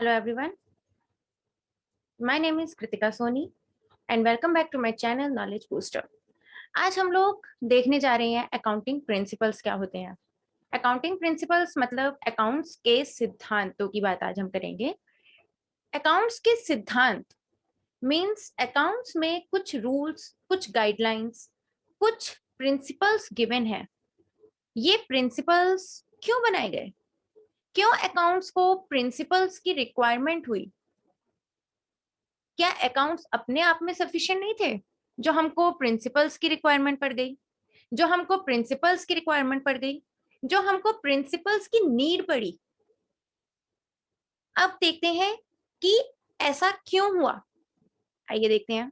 Hello everyone, my name is Kritika Soni and welcome back to my channel Knowledge Booster. आज हम लोग देखने जा रहे हैं अकाउंटिंग प्रिंसिपल्स क्या होते हैं। अकाउंटिंग प्रिंसिपल्स मतलब अकाउंट्स के सिद्धांतों की बात आज हम करेंगे। अकाउंट्स के सिद्धांत मींस अकाउंट्स में कुछ रूल्स, कुछ गाइडलाइंस, कुछ प्रिंसिपल्स गिवन है। ये प्रिंसिपल्स क्यों बनाए गए, क्यों अकाउंट्स को प्रिंसिपल्स की रिक्वायरमेंट हुई? क्या अकाउंट्स अपने आप में सफिशिएंट नहीं थे जो हमको प्रिंसिपल्स की रिक्वायरमेंट पड़ गई, जो हमको प्रिंसिपल्स की रिक्वायरमेंट पड़ गई, जो हमको प्रिंसिपल्स की नीड पड़ी? अब देखते हैं कि ऐसा क्यों हुआ। आइए देखते हैं।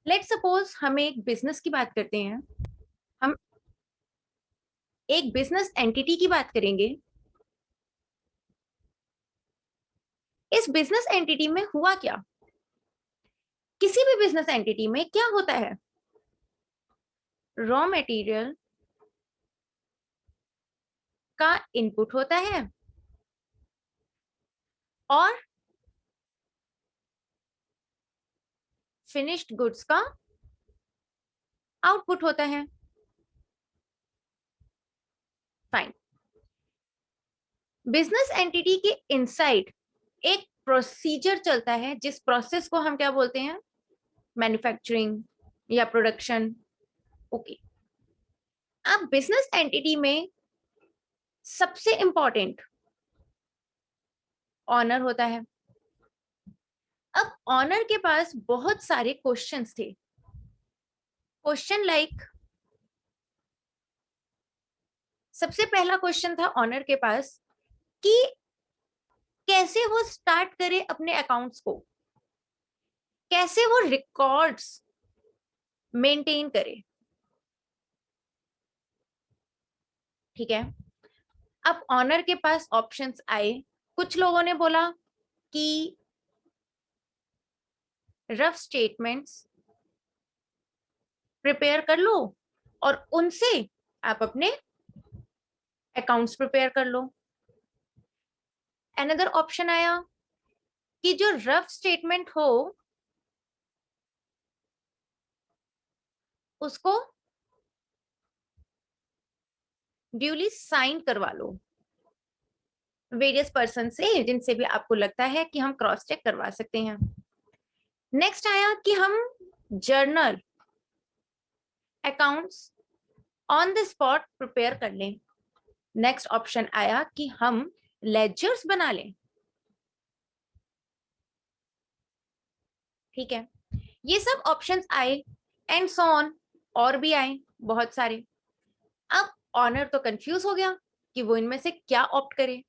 लेट्स सपोज हम एक बिजनेस की बात करते हैं, हम एक बिजनेस एंटिटी की बात करेंगे। इस बिजनेस एंटिटी में हुआ क्या? किसी भी बिजनेस एंटिटी में क्या होता है? रॉ मटेरियल का इनपुट होता है और फिनिश्ड गुड्स का आउटपुट होता है। फाइन। बिजनेस एंटिटी के इनसाइड एक प्रोसीजर चलता है जिस प्रोसेस को हम क्या बोलते हैं? मैन्युफैक्चरिंग या प्रोडक्शन। ओके। अब बिजनेस एंटिटी में सबसे इंपॉर्टेंट ऑनर होता है। अब ऑनर के पास बहुत सारे क्वेश्चंस थे। क्वेश्चन लाइक, सबसे पहला क्वेश्चन था ऑनर के पास कि कैसे वो स्टार्ट करे अपने अकाउंट्स को, कैसे वो रिकॉर्ड्स मेंटेन करे। ठीक है। अब ऑनर के पास ऑप्शंस आए। कुछ लोगों ने बोला कि रफ स्टेटमेंट्स प्रिपेयर कर लो और उनसे आप अपने अकाउंट्स प्रिपेयर कर लो। अनदर ऑप्शन आया कि जो रफ स्टेटमेंट हो उसको ड्यूली साइन करवा लो वेरियस पर्सन से, जिनसे भी आपको लगता है कि हम क्रॉस चेक करवा सकते हैं। नेक्स्ट आया कि हम journal accounts on the spot prepare कर लें। नेक्स्ट ऑप्शन आया कि हम लेजर्स बना लें। ठीक है, ये सब ऑप्शंस आए एंड सो ऑन, और भी आए बहुत सारे। अब ऑनर तो कंफ्यूज हो गया कि वो इनमें से क्या ऑप्ट करे।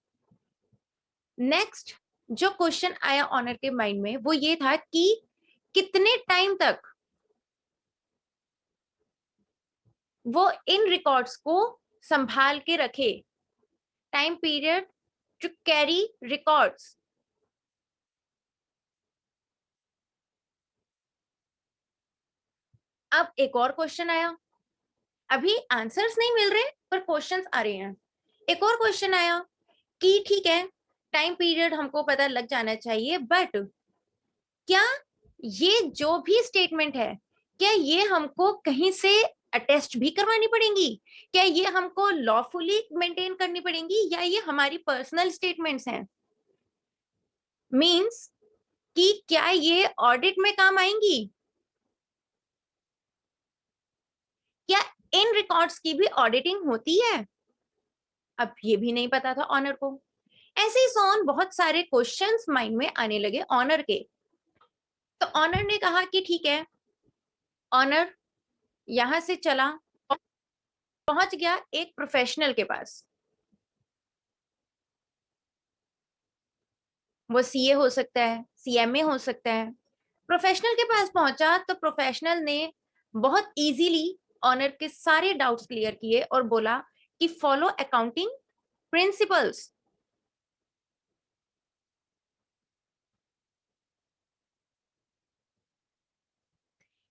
नेक्स्ट जो क्वेश्चन आया ऑनर के माइंड में वो ये था कि कितने टाइम तक वो इन रिकॉर्ड्स को संभाल के रखे, time period to carry records. अब एक और क्वेश्चन आया, अभी आंसर्स नहीं मिल रहे पर क्वेश्चंस आ रहे हैं। एक और क्वेश्चन आया कि ठीक है, टाइम पीरियड हमको पता लग जाना चाहिए, बट क्या ये जो भी स्टेटमेंट है क्या ये हमको कहीं से अटेस्ट भी करवानी पड़ेंगी? क्या ये हमको लॉफुली मेंटेन करनी पड़ेंगी या ये हमारी पर्सनल स्टेटमेंट्स हैं? मींस कि क्या ये ऑडिट में काम आएंगी? क्या इन रिकॉर्ड्स की भी ऑडिटिंग होती है? अब ये भी नहीं पता था ऑनर को। ऐसे ही सोन बहुत सारे क्वेश्चंस माइंड में आने लगे ऑनर के। तो ऑनर ने कहा कि ठीक है, ऑनर यहां से चला और पहुंच गया एक प्रोफेशनल के पास। वो सीए हो सकता है, सीएमए हो सकता है। प्रोफेशनल के पास पहुंचा तो प्रोफेशनल ने बहुत इजीली ऑनर के सारे डाउट्स क्लियर किए और बोला कि follow accounting principles.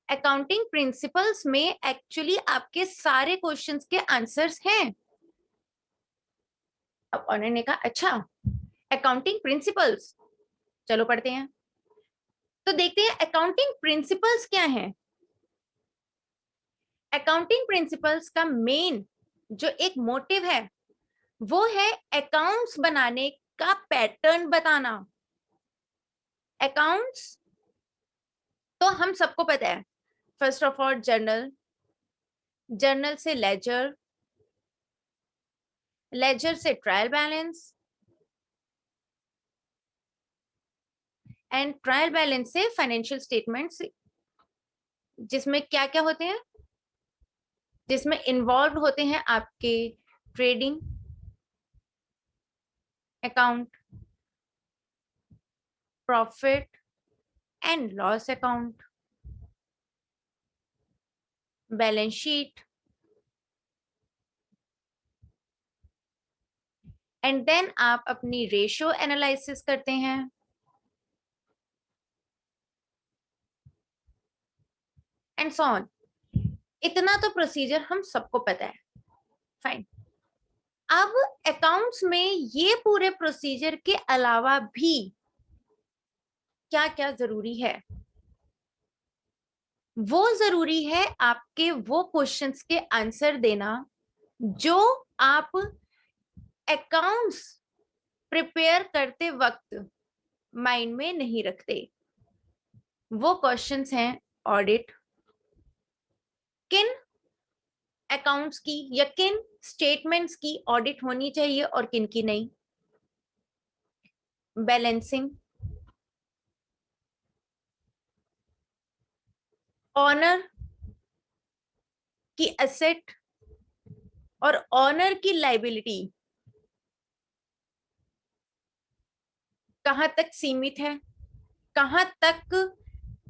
Accounting principles में एक्चुअली आपके सारे क्वेश्चंस के आंसर्स हैं। अब ऑनर ने कहा अच्छा, अकाउंटिंग प्रिंसिपल्स, चलो पढ़ते हैं। तो देखते हैं अकाउंटिंग प्रिंसिपल्स क्या हैं। अकाउंटिंग प्रिंसिपल्स का मेन जो एक मोटिव है वो है अकाउंट्स बनाने का पैटर्न बताना। अकाउंट्स तो हम सबको पता है, first of all journal, journal से लेजर, लेजर से trial balance, and trial balance से फाइनेंशियल स्टेटमेंट्स, जिसमें क्या क्या होते हैं, जिसमें इन्वॉल्व होते हैं आपके trading account, profit and loss account, balance sheet, and then आप अपनी रेशियो एनालिसिस करते हैं, एंड सो ऑन। इतना तो प्रोसीजर हम सबको पता है, फाइन। अब अकाउंट्स में ये पूरे प्रोसीजर के अलावा भी क्या क्या जरूरी है, वो जरूरी है आपके वो क्वेश्चंस के आंसर देना जो आप अकाउंट्स प्रिपेयर करते वक्त माइंड में नहीं रखते। वो क्वेश्चंस हैं ऑडिट, किन अकाउंट्स की या किन स्टेटमेंट्स की ऑडिट होनी चाहिए और किन की नहीं, बैलेंसिंग, ऑनर की एसेट और ऑनर की लाइबिलिटी कहां तक सीमित है, कहां तक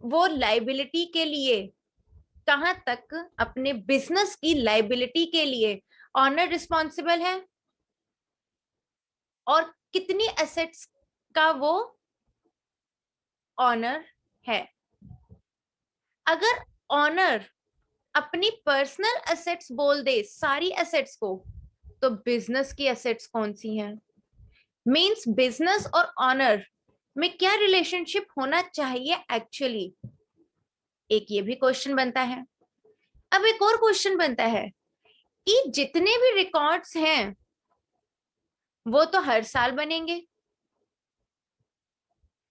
वो लाइबिलिटी के लिए, कहां तक अपने बिजनेस की लाइबिलिटी के लिए ऑनर रिस्पॉन्सिबल है, और कितनी एसेट्स का वो ऑनर है। अगर ऑनर अपनी पर्सनल एसेट्स बोल दे सारी एसेट्स को, तो बिजनेस की एसेट्स कौन सी हैं, मींस बिजनेस और ऑनर में क्या रिलेशनशिप होना चाहिए एक्चुअली, एक ये भी क्वेश्चन बनता है। अब एक और क्वेश्चन बनता है कि जितने भी रिकॉर्ड्स हैं वो तो हर साल बनेंगे।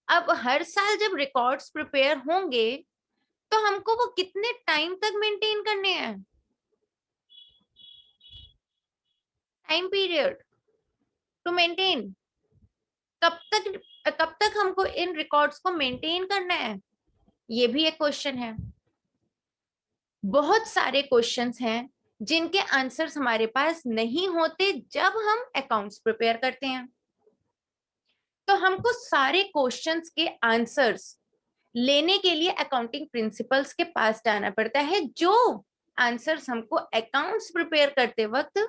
अब हर साल जब रिकॉर्ड्स प्रिपेयर होंगे तो हमको वो कितने टाइम तक मेंटेन करने हैं, टाइम पीरियड टू मेंटेन, कब तक हमको इन रिकॉर्ड्स को मेंटेन करना है, ये भी एक क्वेश्चन है। बहुत सारे क्वेश्चंस हैं जिनके आंसर्स हमारे पास नहीं होते जब हम अकाउंट्स प्रिपेयर करते हैं। तो हमको सारे क्वेश्चंस के आंसर्स लेने के लिए अकाउंटिंग प्रिंसिपल्स के पास जाना पड़ता है, जो आंसर्स हमको अकाउंट्स प्रिपेयर करते वक्त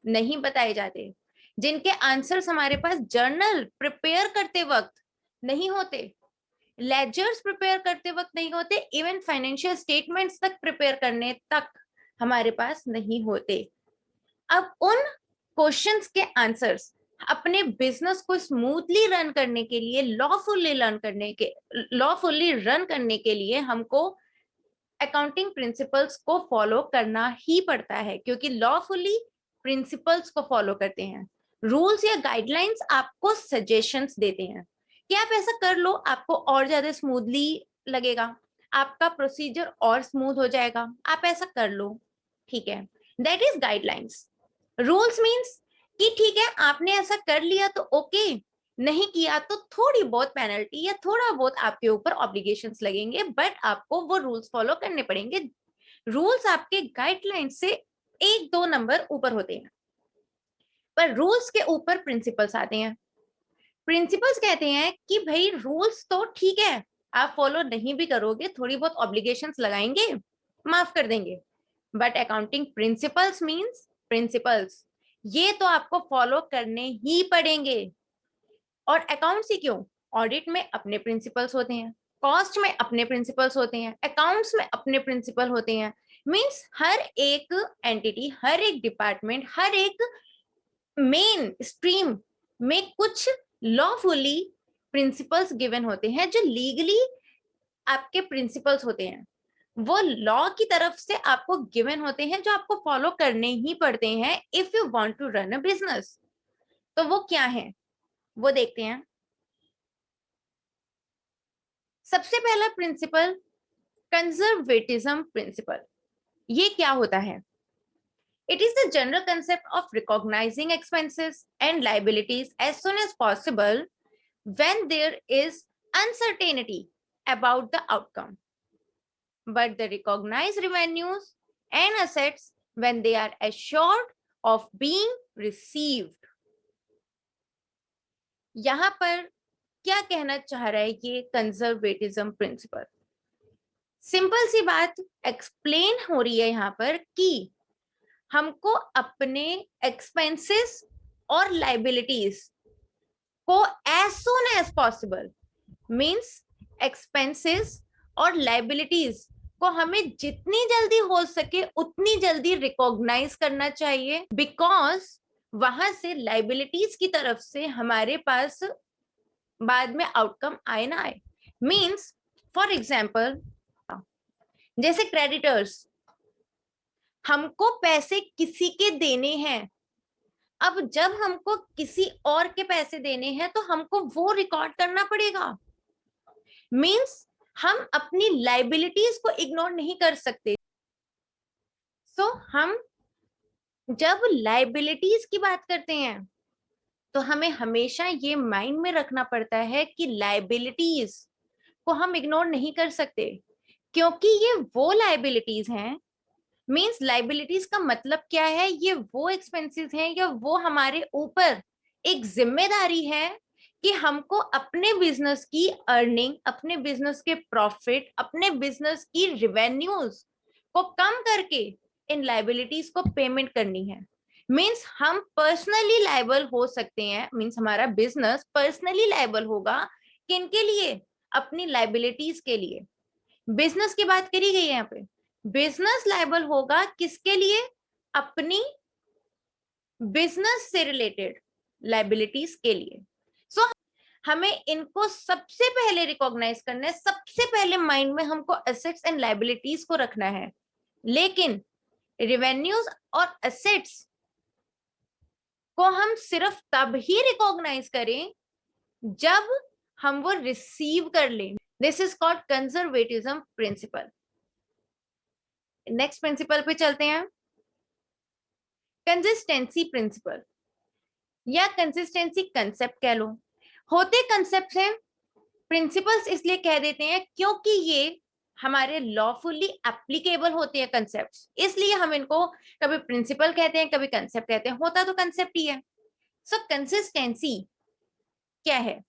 नहीं बताए जाते, जिनके आंसर्स हमारे पास जर्नल प्रिपेयर करते वक्त नहीं होते, लेजर्स प्रिपेयर करते वक्त नहीं होते, इवन फाइनेंशियल स्टेटमेंट्स तक प्रिपेयर करने तक हमारे पास नहीं होते। अब उन क्वेश्चंस के आंसर्स अपने बिजनेस को स्मूथली रन करने के लिए, लॉफुली रन करने के लिए हमको अकाउंटिंग प्रिंसिपल्स को फॉलो करना ही पड़ता है, क्योंकि लॉफुली प्रिंसिपल्स को फॉलो करते हैं। रूल्स या गाइडलाइंस आपको सजेशंस देते हैं कि आप ऐसा कर लो, आपको और ज्यादा स्मूथली लगेगा, आपका प्रोसीजर और स्मूथ हो जाएगा, आप ऐसा कर लो, ठीक है, that is guidelines. Rules means कि ठीक है आपने ऐसा कर लिया तो ओके, नहीं किया तो थोड़ी बहुत पेनल्टी या थोड़ा बहुत आपके ऊपर ऑब्लिगेशंस लगेंगे, बट आपको वो रूल्स फॉलो करने पड़ेंगे। रूल्स आपके गाइडलाइन से 1-2 नंबर ऊपर होते हैं, पर रूल्स के ऊपर प्रिंसिपल्स आते हैं। प्रिंसिपल्स कहते हैं कि भाई रूल्स तो ठीक है आप फॉलो नहीं भी करोगे, थोड़ी बहुत ऑब्लिगेशंस लगाएंगे, माफ कर देंगे, but accounting principles means principles, ये तो आपको फॉलो करने ही पड़ेंगे। और अकाउंट्स ही क्यों, ऑडिट में अपने प्रिंसिपल्स होते हैं, कॉस्ट में अपने प्रिंसिपल्स होते हैं, अकाउंट्स में अपने प्रिंसिपल होते हैं, मींस हर एक एंटिटी, हर एक डिपार्टमेंट, हर एक मेन स्ट्रीम में कुछ लॉफुली प्रिंसिपल्स गिवन होते हैं, जो लीगली आपके प्रिंसिपल्स होते हैं, वो लॉ की तरफ से आपको गिवन होते हैं, जो आपको फॉलो करने ही पड़ते हैं if you want to run a business. तो वो क्या है, वो देखते हैं। सबसे पहला प्रिंसिपल कंजर्वेटिज्म प्रिंसिपल। ये क्या होता है? It is the general concept of recognizing expenses and liabilities as soon as possible when there is uncertainty about the outcome, but the recognized revenues and assets when they are assured of being received। यहां पर क्या कहना चाह रहा है ये conservatism principal? Simple सी बात explain हो रही है यहाँ पर कि हमको अपने एक्सपेंसेस और लाइबिलिटीज को as soon as possible, means expenses और लाइबिलिटीज को हमें जितनी जल्दी हो सके उतनी जल्दी रिकॉग्नाइज करना चाहिए, बिकॉज वहां से लाइबिलिटीज की तरफ से हमारे पास बाद में आउटकम आए ना आए। मीन्स फॉर एग्जाम्पल, जैसे क्रेडिटर्स, हमको पैसे किसी के देने हैं, अब जब हमको किसी और के पैसे देने हैं तो हमको वो रिकॉर्ड करना पड़ेगा। मीन्स हम अपनी लाइबिलिटीज को इग्नोर नहीं कर सकते। सो हम जब लाइबिलिटीज की बात करते हैं तो हमें हमेशा ये माइंड में रखना पड़ता है कि लाइबिलिटीज को हम इग्नोर नहीं कर सकते, क्योंकि ये वो लाइबिलिटीज हैं। मीन्स लाइबिलिटीज का मतलब क्या है? ये वो एक्सपेंसेस हैं या वो हमारे ऊपर एक जिम्मेदारी है कि हमको अपने बिजनेस की अर्निंग, अपने बिजनेस के प्रॉफिट, अपने बिजनेस की रिवेन्यूज को कम करके इन लाइबिलिटीज को पेमेंट करनी है। मीन्स हम पर्सनली लायबल हो सकते हैं, मीन्स हमारा बिजनेस पर्सनली लायबल होगा किनके लिए? अपनी लाइबिलिटीज के लिए। बिजनेस की बात करी गई है यहाँ पे, बिजनेस लायबल होगा किसके लिए? अपनी बिजनेस से रिलेटेड लाइबिलिटीज के लिए। सो हमें इनको सबसे पहले रिकॉग्नाइज करना है, सबसे पहले माइंड में हमको एसेट्स एंड लाइबिलिटीज को रखना है। लेकिन रिवेन्यूज और एसेट्स को हम सिर्फ तब ही रिकॉग्नाइज करें जब हम वो रिसीव कर लें। This is called conservatism principle. Next principle पे चलते हैं, कंसिस्टेंसी प्रिंसिपल या कंसिस्टेंसी कंसेप्ट कह लो। होते कंसेप्ट हैं, प्रिंसिपल्स इसलिए कह देते हैं क्योंकि ये हमारे लॉफुली एप्लीकेबल होते हैं कंसेप्ट्स, इसलिए हम इनको कभी प्रिंसिपल कहते हैं, कभी कंसेप्ट कहते हैं, होता तो कंसेप्ट ही है। सो कंसिस्टेंसी क्या है?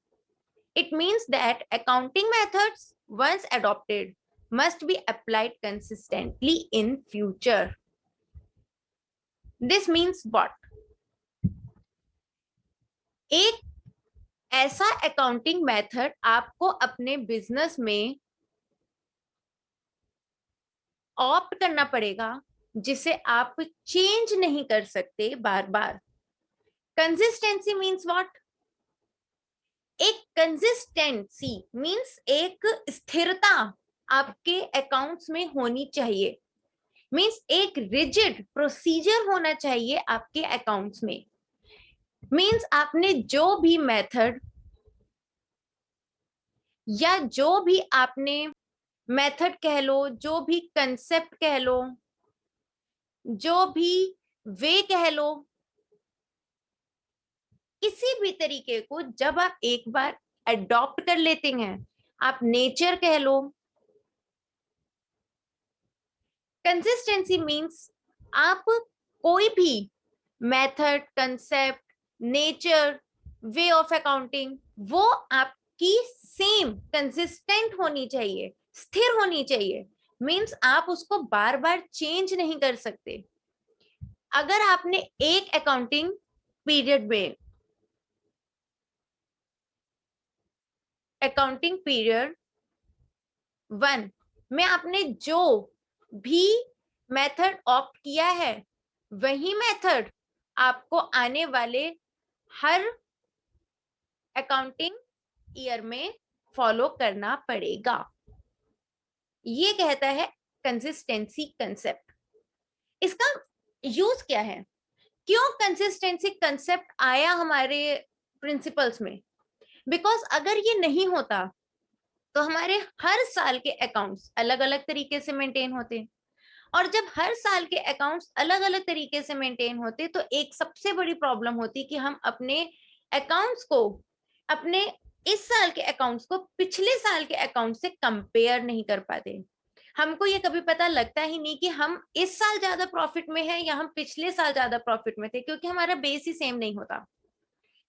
It means that accounting methods once adopted must be applied consistently in future. This means what? एक ऐसा अकाउंटिंग मेथड आपको अपने बिजनेस में ऑप्ट करना पड़ेगा जिसे आप चेंज नहीं कर सकते बार बार। Consistency means what? एक कंसिस्टेंसी मीन्स एक स्थिरता आपके अकाउंट्स में होनी चाहिए। मीन्स एक रिजिड प्रोसीजर होना चाहिए आपके अकाउंट्स में। मीन्स आपने जो भी मेथड या जो भी आपने मेथड कह लो, जो भी कंसेप्ट कह लो, जो भी वे कह लो, किसी भी तरीके को जब आप एक बार अडॉप्ट कर लेते हैं, आप नेचर कह लो। कंसिस्टेंसी मीन्स आप कोई भी method, concept, nature, way of accounting, वो आपकी सेम कंसिस्टेंट होनी चाहिए, स्थिर होनी चाहिए। मीन्स आप उसको बार बार चेंज नहीं कर सकते। अगर आपने एक अकाउंटिंग पीरियड में, अकाउंटिंग पीरियड 1 में आपने जो भी मेथड ऑप्ट किया है, वही मेथड आपको आने वाले हर अकाउंटिंग ईयर में फॉलो करना पड़ेगा। ये कहता है कंसिस्टेंसी कंसेप्ट। इसका यूज क्या है, क्यों कंसिस्टेंसी कंसेप्ट आया हमारे प्रिंसिपल्स में? बिकॉज अगर ये नहीं होता तो हमारे हर साल के अकाउंट्स अलग अलग तरीके से मेंटेन होते, और जब हर साल के अकाउंट्स अलग अलग तरीके से मेंटेन होते तो एक सबसे बड़ी प्रॉब्लम होती कि हम अपने अकाउंट्स को, अपने इस साल के अकाउंट्स को पिछले साल के अकाउंट से कंपेयर नहीं कर पाते। हमको ये कभी पता लगता ही नहीं कि हम इस साल ज्यादा प्रॉफिट में है या हम पिछले साल ज्यादा प्रॉफिट में थे, क्योंकि हमारा बेस ही सेम नहीं होता।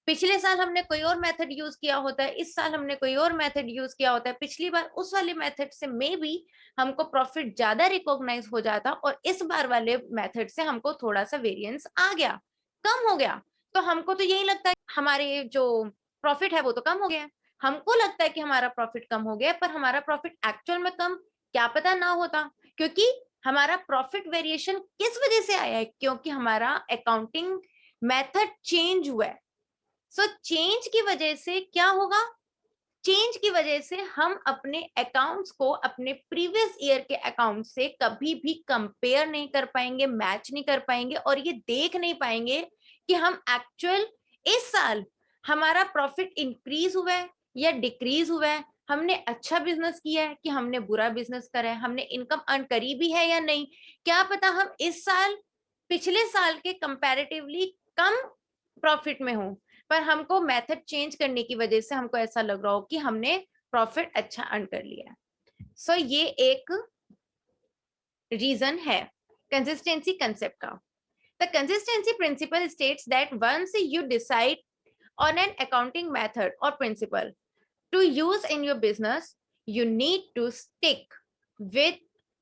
पिछले साल हमने कोई और मेथड यूज किया होता है, इस साल हमने कोई और मेथड यूज किया होता है, पिछली बार उस वाले मेथड से मे बी हमको प्रॉफिट ज्यादा रिकॉग्नाइज हो जाता और इस बार वाले मेथड से हमको थोड़ा सा वेरिएंस आ गया, कम हो गया। तो हमको तो यही लगता है हमारे जो प्रॉफिट है वो तो कम हो गया, हमको लगता है कि हमारा प्रॉफिट कम हो गया, पर हमारा प्रॉफिट एक्चुअल में कम क्या पता ना होता, क्योंकि हमारा प्रॉफिट वेरिएशन किस वजह से आया है, क्योंकि हमारा अकाउंटिंग मेथड चेंज हुआ है। सो चेंज की वजह से क्या होगा, चेंज की वजह से हम अपने अकाउंट्स को अपने प्रीवियस ईयर के अकाउंट से कभी भी कंपेयर नहीं कर पाएंगे, मैच नहीं कर पाएंगे, और ये देख नहीं पाएंगे कि हम एक्चुअल इस साल हमारा प्रॉफिट इंक्रीज हुआ है या डिक्रीज हुआ है, हमने अच्छा बिजनेस किया है कि हमने बुरा बिजनेस करा है, हमने इनकम अर्न करी भी है या नहीं। क्या पता हम इस साल पिछले साल के कंपैरेटिवली कम प्रॉफिट में हो, पर हमको मेथड चेंज करने की वजह से हमको ऐसा लग रहा हो कि हमने प्रॉफिट अच्छा अर्न कर लिया है। सो ये एक रीजन है कंसिस्टेंसी कंसेप्ट का। The consistency principle states that once you decide on an accounting method or principle to use in your business, you need to stick with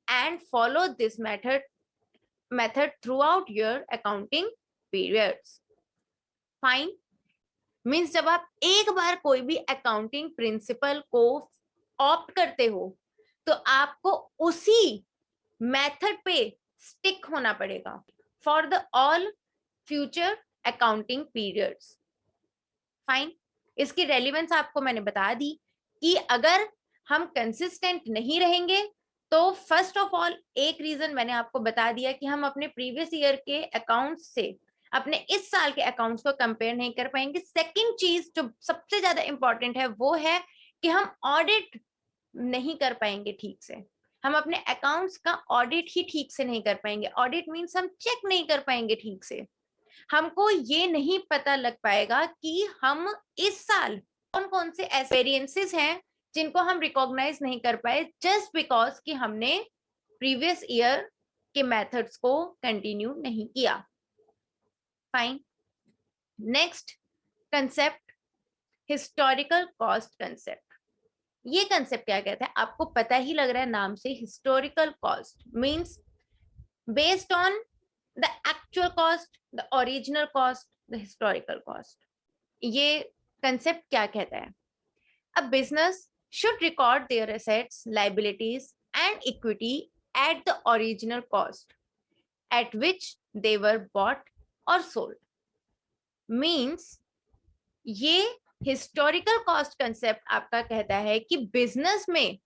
and follow this method throughout your accounting periods. Fine. Means जब आप एक बार कोई भी accounting principle को opt करते हो तो आपको उसी मेथड पे स्टिक होना पड़ेगा for the all future accounting periods. Fine, इसकी रेलिवेंस आपको मैंने बता दी कि अगर हम कंसिस्टेंट नहीं रहेंगे तो फर्स्ट ऑफ ऑल एक रीजन मैंने आपको बता दिया कि हम अपने प्रीवियस ईयर के अकाउंट्स से अपने इस साल के अकाउंट्स को कंपेयर नहीं कर पाएंगे। सेकंड चीज जो सबसे ज्यादा इंपॉर्टेंट है वो है कि हम ऑडिट नहीं कर पाएंगे ठीक से, हम अपने अकाउंट्स का ऑडिट ही ठीक से नहीं कर पाएंगे। ऑडिट मीन्स हम चेक नहीं कर पाएंगे ठीक से, हमको ये नहीं पता लग पाएगा कि हम इस साल कौन कौन से ऐसे वेरिएंसेस हैं जिनको हम रिकॉग्नाइज नहीं कर पाए जस्ट बिकॉज कि हमने प्रीवियस ईयर के मेथड्स को कंटिन्यू नहीं किया। Fine, next concept historical cost concept. ये कंसेप्ट क्या कहता है, आपको पता ही लग रहा है नाम से, historical cost means based on the actual cost, the original cost, the historical cost. ये कंसेप्ट क्या कहता है, a business should record their assets, liabilities and equity at the original cost at which they were bought or sold. means ये historical cost concept आपका कहता है कि business में,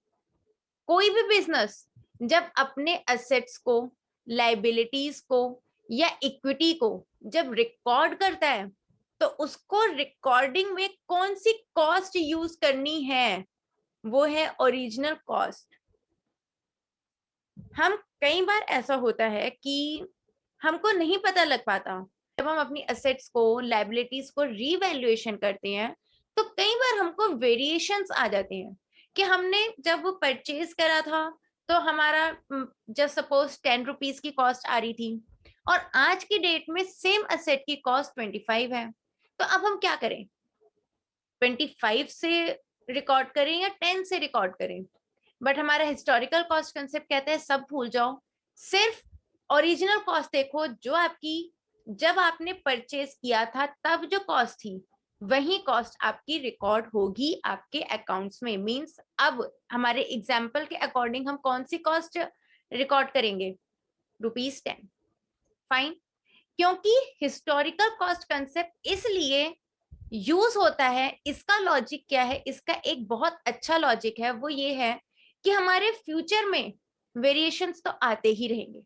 कोई भी बिजनेस जब अपने असेट्स को, लाइबिलिटीज को या इक्विटी को जब रिकॉर्ड करता है तो उसको रिकॉर्डिंग में कौन सी कॉस्ट यूज करनी है, वो है ओरिजिनल कॉस्ट। हम कई बार ऐसा होता है कि हमको नहीं पता लग पाता, जब हम अपनी असेट्स को, लाइबिलिटीज को रीवैल्यूएशन करते हैं तो कई बार हमको वेरिएशंस आ जाते हैं कि हमने जब वो परचेज करा था तो हमारा जब सपोज 10 रुपीज की कॉस्ट आ रही थी और आज की डेट में सेम असेट की कॉस्ट 25 है, तो अब हम क्या करें, 25 से रिकॉर्ड करें या 10 से रिकॉर्ड करें? बट हमारा हिस्टोरिकल कॉस्ट कंसेप्ट कहता है सब भूल जाओ, सिर्फ ओरिजिनल कॉस्ट देखो, जो आपकी जब आपने परचेज किया था तब जो कॉस्ट थी वही कॉस्ट आपकी रिकॉर्ड होगी आपके अकाउंट्स में। मींस अब हमारे एग्जाम्पल के अकॉर्डिंग हम कौन सी कॉस्ट रिकॉर्ड करेंगे, ₹10। फाइन, क्योंकि हिस्टोरिकल कॉस्ट कंसेप्ट इसलिए यूज होता है, इसका लॉजिक क्या है? इसका एक बहुत अच्छा लॉजिक है, वो ये है कि हमारे फ्यूचर में वेरिएशंस तो आते ही रहेंगे।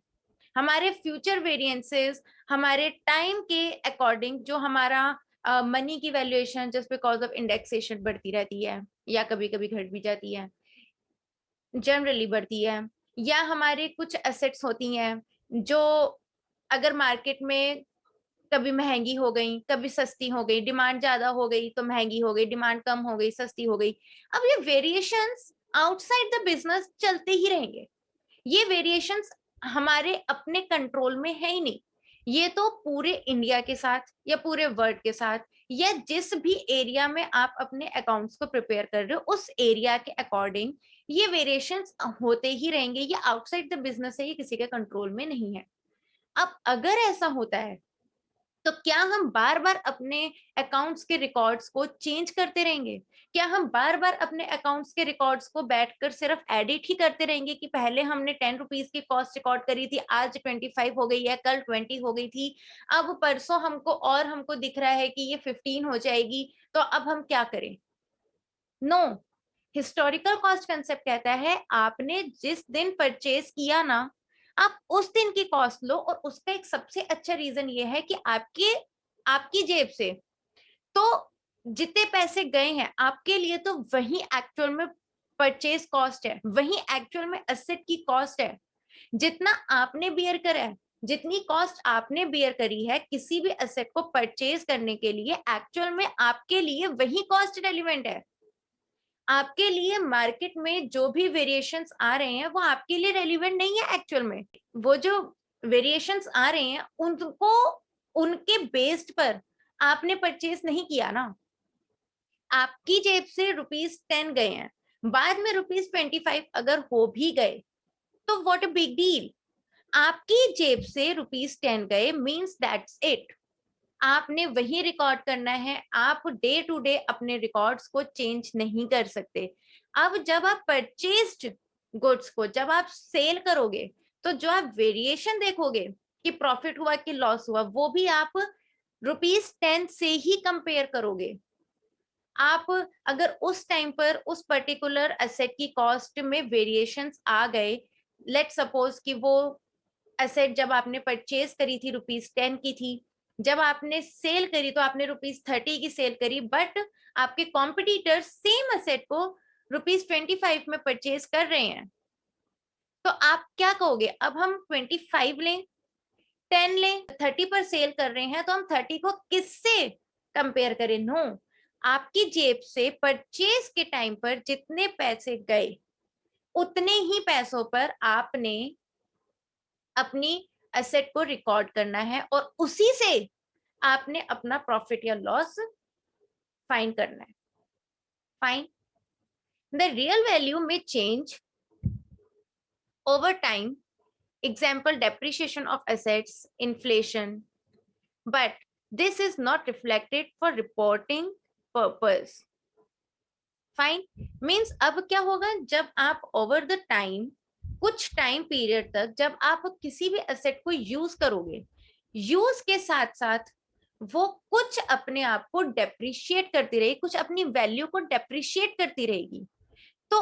हमारे फ्यूचर वेरिएंसेस हमारे टाइम के अकॉर्डिंग, जो हमारा मनी की valuation just because of indexation बढ़ती रहती है या कभी कभी घट भी जाती है, जनरली बढ़ती है, या हमारे कुछ एसेट्स होती हैं जो अगर मार्केट में कभी महंगी हो गई, कभी सस्ती हो गई, डिमांड ज्यादा हो गई तो महंगी हो गई, डिमांड कम हो गई सस्ती हो गई। अब ये वेरिएशंस आउटसाइड द बिजनेस चलते ही रहेंगे। ये वेरिएशंस हमारे अपने कंट्रोल में है ही नहीं। ये तो पूरे इंडिया के साथ या पूरे वर्ल्ड के साथ या जिस भी एरिया में आप अपने अकाउंट्स को प्रिपेयर कर रहे हो उस एरिया के अकॉर्डिंग ये वेरिएशंस होते ही रहेंगे। ये आउटसाइड द बिजनेस है, ये किसी के कंट्रोल में नहीं है। अब अगर ऐसा होता है तो क्या हम बार बार अपने अकाउंट्स के रिकॉर्ड्स को चेंज करते रहेंगे? क्या हम बार बार अपने अकाउंट्स के रिकॉर्ड्स को बैठकर सिर्फ एडिट ही करते रहेंगे कि पहले हमने 10 रुपीज की कॉस्ट रिकॉर्ड करी थी, आज 25 हो गई है, कल 20 हो गई थी, अब परसों हमको दिख रहा है कि ये 15 हो जाएगी, तो अब हम क्या करें? नो। हिस्टोरिकल कॉस्ट कंसेप्ट कहता है आपने जिस दिन परचेज किया ना, आप उस दिन की कॉस्ट लो। और उसका एक सबसे अच्छा रीजन ये है कि आपकी जेब से तो जितने पैसे गए हैं आपके लिए, तो वही एक्चुअल में परचेज कॉस्ट है, वही एक्चुअल में एसेट की कॉस्ट है। जितना आपने बियर करा है, जितनी कॉस्ट आपने बियर करी है किसी भी एसेट को परचेज करने के लिए, एक्चुअल में आपके लिए वही कॉस्ट रेलिवेंट है। आपके लिए मार्केट में जो भी वेरिएशंस आ रहे हैं वो आपके लिए रेलिवेंट नहीं है एक्चुअल में। वो जो वेरिएशंस आ रहे हैं उनको उनके बेस्ड पर आपने परचेज नहीं किया ना। आपकी जेब से ₹10 गए हैं, बाद में ₹25 अगर हो भी गए तो व्हाट अ बिग डील। आपकी जेब से ₹10 गए मींस दैट्स इट। आपने वही रिकॉर्ड करना है, आप डे टू डे अपने रिकॉर्ड्स को चेंज नहीं कर सकते। अब जब आप परचेज्ड गुड्स को जब आप सेल करोगे तो जो आप वेरिएशन देखोगे कि प्रॉफिट हुआ कि लॉस हुआ, वो भी आप ₹10 से ही कंपेयर करोगे। आप अगर उस टाइम पर उस पर्टिकुलर एसेट की कॉस्ट में वेरिएशंस आ गए, लेट सपोज कि वो एसेट जब आपने परचेज करी थी ₹10 की थी, जब आपने सेल करी तो आपने ₹30 की सेल करी, बट आपके कॉम्पिटिटर्स सेम एसेट को ₹25 में परचेज कर रहे हैं, तो आप क्या कहोगे? अब हम 25 लें, 10 लें, 30 पर सेल कर रहे हैं तो हम 30 को किससे कंपेयर करें? नो, आपकी जेब से परचेज के टाइम पर जितने पैसे गए उतने ही पैसों पर आपने अपनी एसेट को रिकॉर्ड करना है और उसी से आपने अपना प्रॉफिट या लॉस फाइंड करना है। फाइन। द रियल वैल्यू में change over time, example depreciation of assets, inflation, but this is not reflected for reporting purpose. Fine. Means अब क्या होगा, जब आप ओवर द टाइम कुछ टाइम पीरियड तक जब आप किसी भी एसेट को यूज करोगे, यूज के साथ साथ वो कुछ अपने आप को डेप्रिशिएट करती रहेगी, कुछ अपनी वैल्यू को डेप्रिशिएट करती रहेगी। तो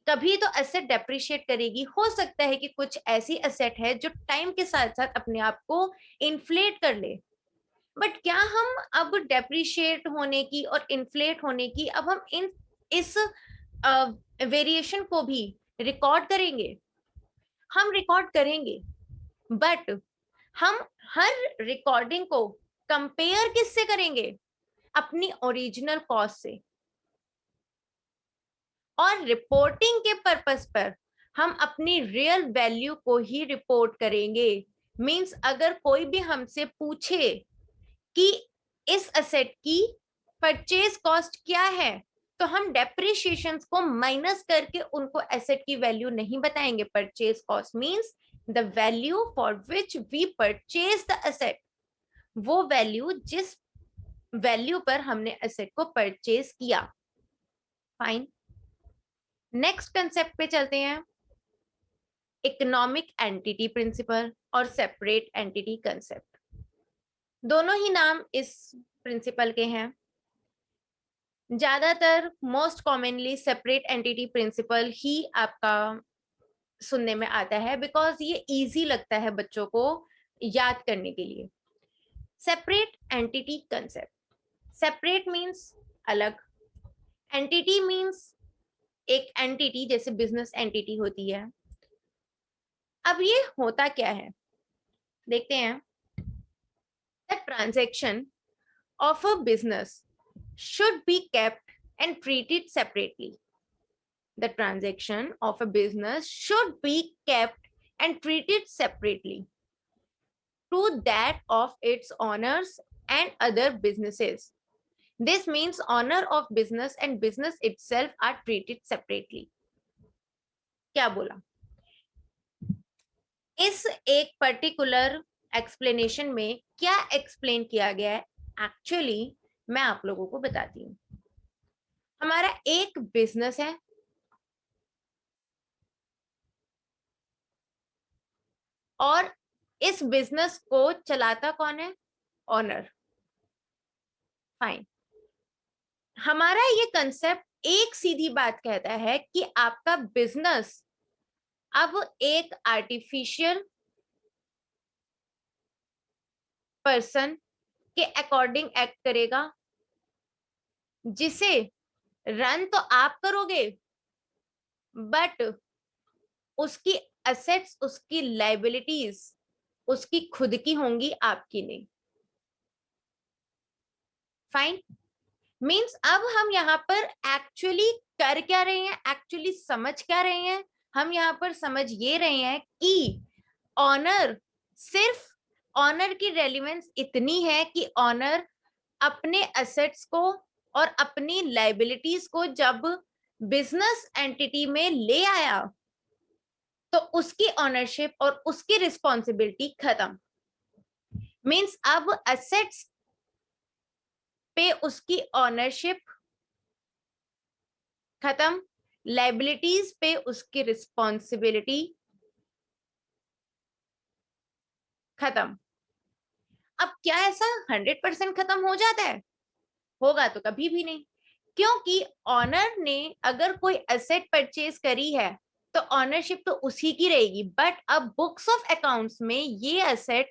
कभी तो एसेट डेप्रिशिएट करेगी, हो सकता है कि कुछ ऐसी एसेट है जो टाइम के साथ साथ अपने आप को इन्फ्लेट कर ले। बट क्या हम अब डेप्रिशिएट होने की और इन्फ्लेट होने की अब हम इन इस वेरिएशन को भी रिकॉर्ड करेंगे? हम रिकॉर्ड करेंगे, बट हम हर रिकॉर्डिंग को कंपेयर किससे करेंगे? अपनी ओरिजिनल कॉस्ट से। और रिपोर्टिंग के पर्पस पर हम अपनी रियल वैल्यू को ही रिपोर्ट करेंगे। मींस अगर कोई भी हमसे पूछे कि इस एसेट की परचेज कॉस्ट क्या है, तो हम डेप्रिशिएशन को माइनस करके उनको एसेट की वैल्यू नहीं बताएंगे। Purchase cost means the value for which we purchase the asset, वो वैल्यू जिस वैल्यू पर हमने एसेट को परचेज किया। फाइन। नेक्स्ट कंसेप्ट पे चलते हैं, इकोनॉमिक एंटिटी प्रिंसिपल और सेपरेट एंटिटी कंसेप्ट। दोनों ही नाम इस प्रिंसिपल के हैं। ज्यादातर most commonly separate entity principle ही आपका सुनने में आता है, बिकॉज ये इजी लगता है बच्चों को याद करने के लिए। Separate entity concept, separate means अलग, एंटिटी मीन्स एक एंटिटी जैसे बिजनेस एंटिटी होती है। अब ये होता क्या है देखते हैं। The transaction of a business should be kept and treated separately. The transaction of a business should be kept and treated separately to that of its owners and other businesses. This means owner of business and business itself are treated separately. क्या बोला? इस एक particular explanation में क्या explain किया गया है actually मैं आप लोगों को बताती हूँ। हमारा एक बिजनेस है और इस बिजनेस को चलाता कौन है? ओनर। फाइन। हमारा ये कंसेप्ट एक सीधी बात कहता है कि आपका बिजनेस अब एक आर्टिफिशियल पर्सन के अकॉर्डिंग एक्ट करेगा, जिसे रन तो आप करोगे बट उसकी एसेट्स, उसकी लाइबिलिटीज उसकी खुद की होंगी, आपकी नहीं। फाइन। मीन्स अब हम यहाँ पर एक्चुअली कर क्या रहे हैं, एक्चुअली समझ क्या रहे हैं? हम यहाँ पर समझ ये रहे हैं कि ऑनर, सिर्फ ऑनर की रेलिवेंस इतनी है कि ऑनर अपने एसेट्स को और अपनी लाइबिलिटीज को जब बिजनेस एंटिटी में ले आया तो उसकी ऑनरशिप और उसकी रिस्पॉन्सिबिलिटी खत्म। मीन्स अब एसेट्स पे उसकी ऑनरशिप खत्म, लाइबिलिटीज पे उसकी रिस्पॉन्सिबिलिटी खत्म। अब क्या ऐसा 100% खत्म हो जाता है? होगा तो कभी भी नहीं, क्योंकि ऑनर ने अगर कोई एसेट परचेज करी है तो ऑनरशिप तो उसी की रहेगी, बट अब बुक्स ऑफ अकाउंट्स में ये एसेट